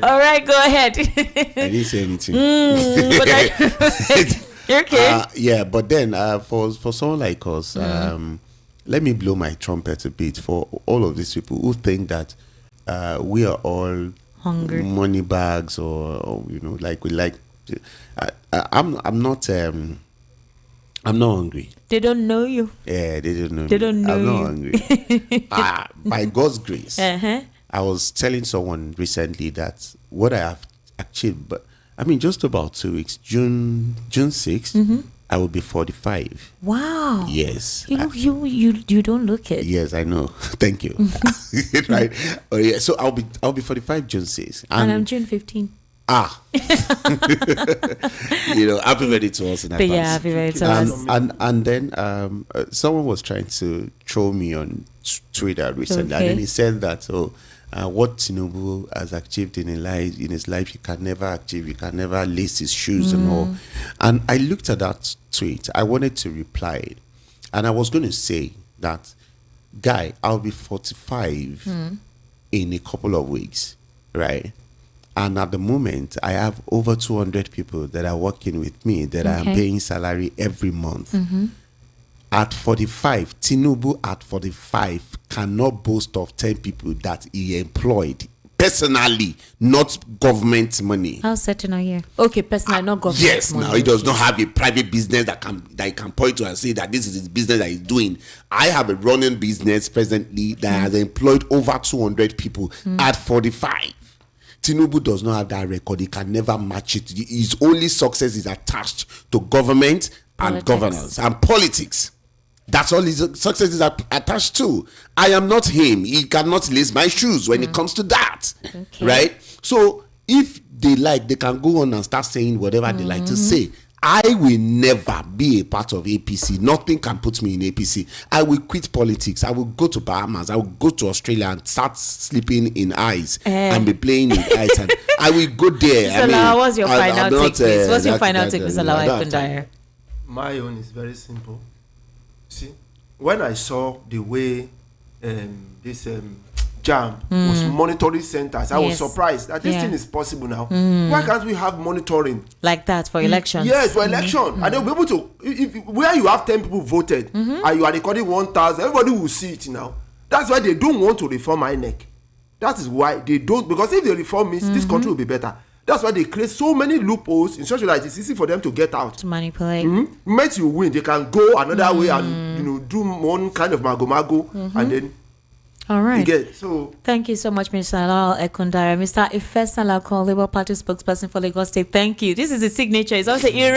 All right, go ahead. I didn't say anything. You're okay. Yeah, but then for someone like us, let me blow my trumpet a bit for all of these people who think that we are all hungry money bags or like we like. I'm not hungry. They don't know you. Yeah, they don't know. They don't know I'm you. not hungry. By God's grace, I was telling someone recently that what I have achieved, but I mean, just about 2 weeks, June 6th, I will be 45. Wow. Yes. You don't look it. Yes, I know. Thank you. Right. Oh, yeah. So I'll be 45 June 6th, and I'm June 15. Happy birthday to us in advance. Yeah, happy birthday to us. And then someone was trying to troll me on Twitter recently, and then he said that what Tinubu has achieved in his life, he can never achieve. He can never lace his shoes and all. And I looked at that tweet. I wanted to reply, and I was going to say that, guy, I'll be 45 in a couple of weeks, right? And at the moment, I have over 200 people that are working with me that I am paying salary every month. At 45, Tinubu at 45 cannot boast of 10 people that he employed personally, not government money. How certain are you? Okay, personally, not government yes, money. Now he does not have a private business that he can point to and say that this is his business that he's doing. I have a running business presently that has employed over 200 people at 45. Tinubu does not have that record. He can never match it. His only success is attached to government and governance and politics. That's all his success is attached to. I am not him. He cannot lace my shoes when it comes to that. Right? So if they like, they can go on and start saying whatever they like to say. I will never be a part of APC. Nothing can put me in APC. I will quit politics. I will go to Bahamas. I will go to Australia and start sleeping in ice and be playing in ice. And I will go there. Mr. Lawa, what's your final take, please? What's your final take, Mr. Lawa Ekundaya? My own is very simple. See, when I saw the way this JAMB was monitoring centers, I was surprised that this thing is possible now. Why can't we have monitoring like that for elections? Yes, for election, and they'll be able to. Where you have 10 people voted and you are recording 1,000, everybody will see it now. That's why they don't want to reform INEC. That is why they don't, because if they reform it, this country will be better. That's why they create so many loopholes in such a way that it's easy for them to get out. To manipulate. Once you win, they can go another way and do one kind of mago and then. All right. So thank you so much, Mr. Lawa Ekundaya. Mr. Ifesalako, Labour Party spokesperson for Lagos State. Thank you. This is a signature. It's also Ireo.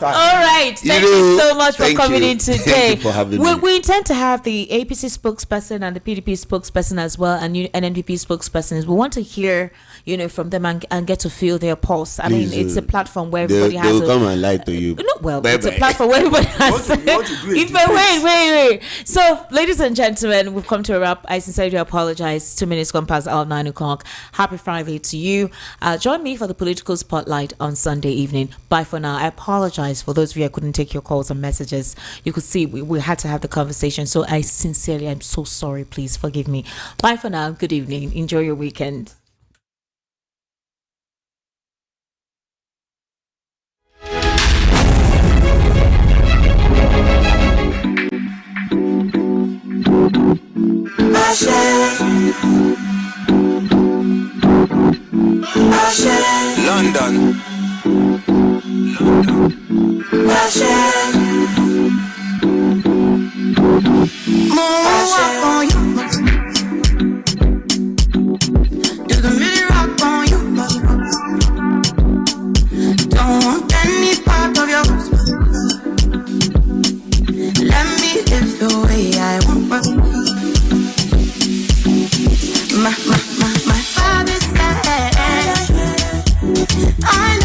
All right. Thank you so much for coming in today. Thank you for having me. We intend to have the APC spokesperson and the PDP spokesperson as well, and NNPP spokespersons. We want to hear, from them and get to feel their pulse. I mean, it's a platform where everybody has. They'll come and lie to you. No, well, it's a platform where everybody has. Wait. So, ladies and gentlemen, we've come to a wrap. I sincerely apologize. 2 minutes gone past 9 o'clock. Happy Friday to you. Join me for the political spotlight on Sunday evening. Bye for now. I apologize for those of you I couldn't take your calls and messages. You could see we had to have the conversation. So, I'm so sorry. Please forgive me. Bye for now. Good evening. Enjoy your weekend. London. Do the mini rock on you. Don't want any part of yours. Let me live the way I want. My father said I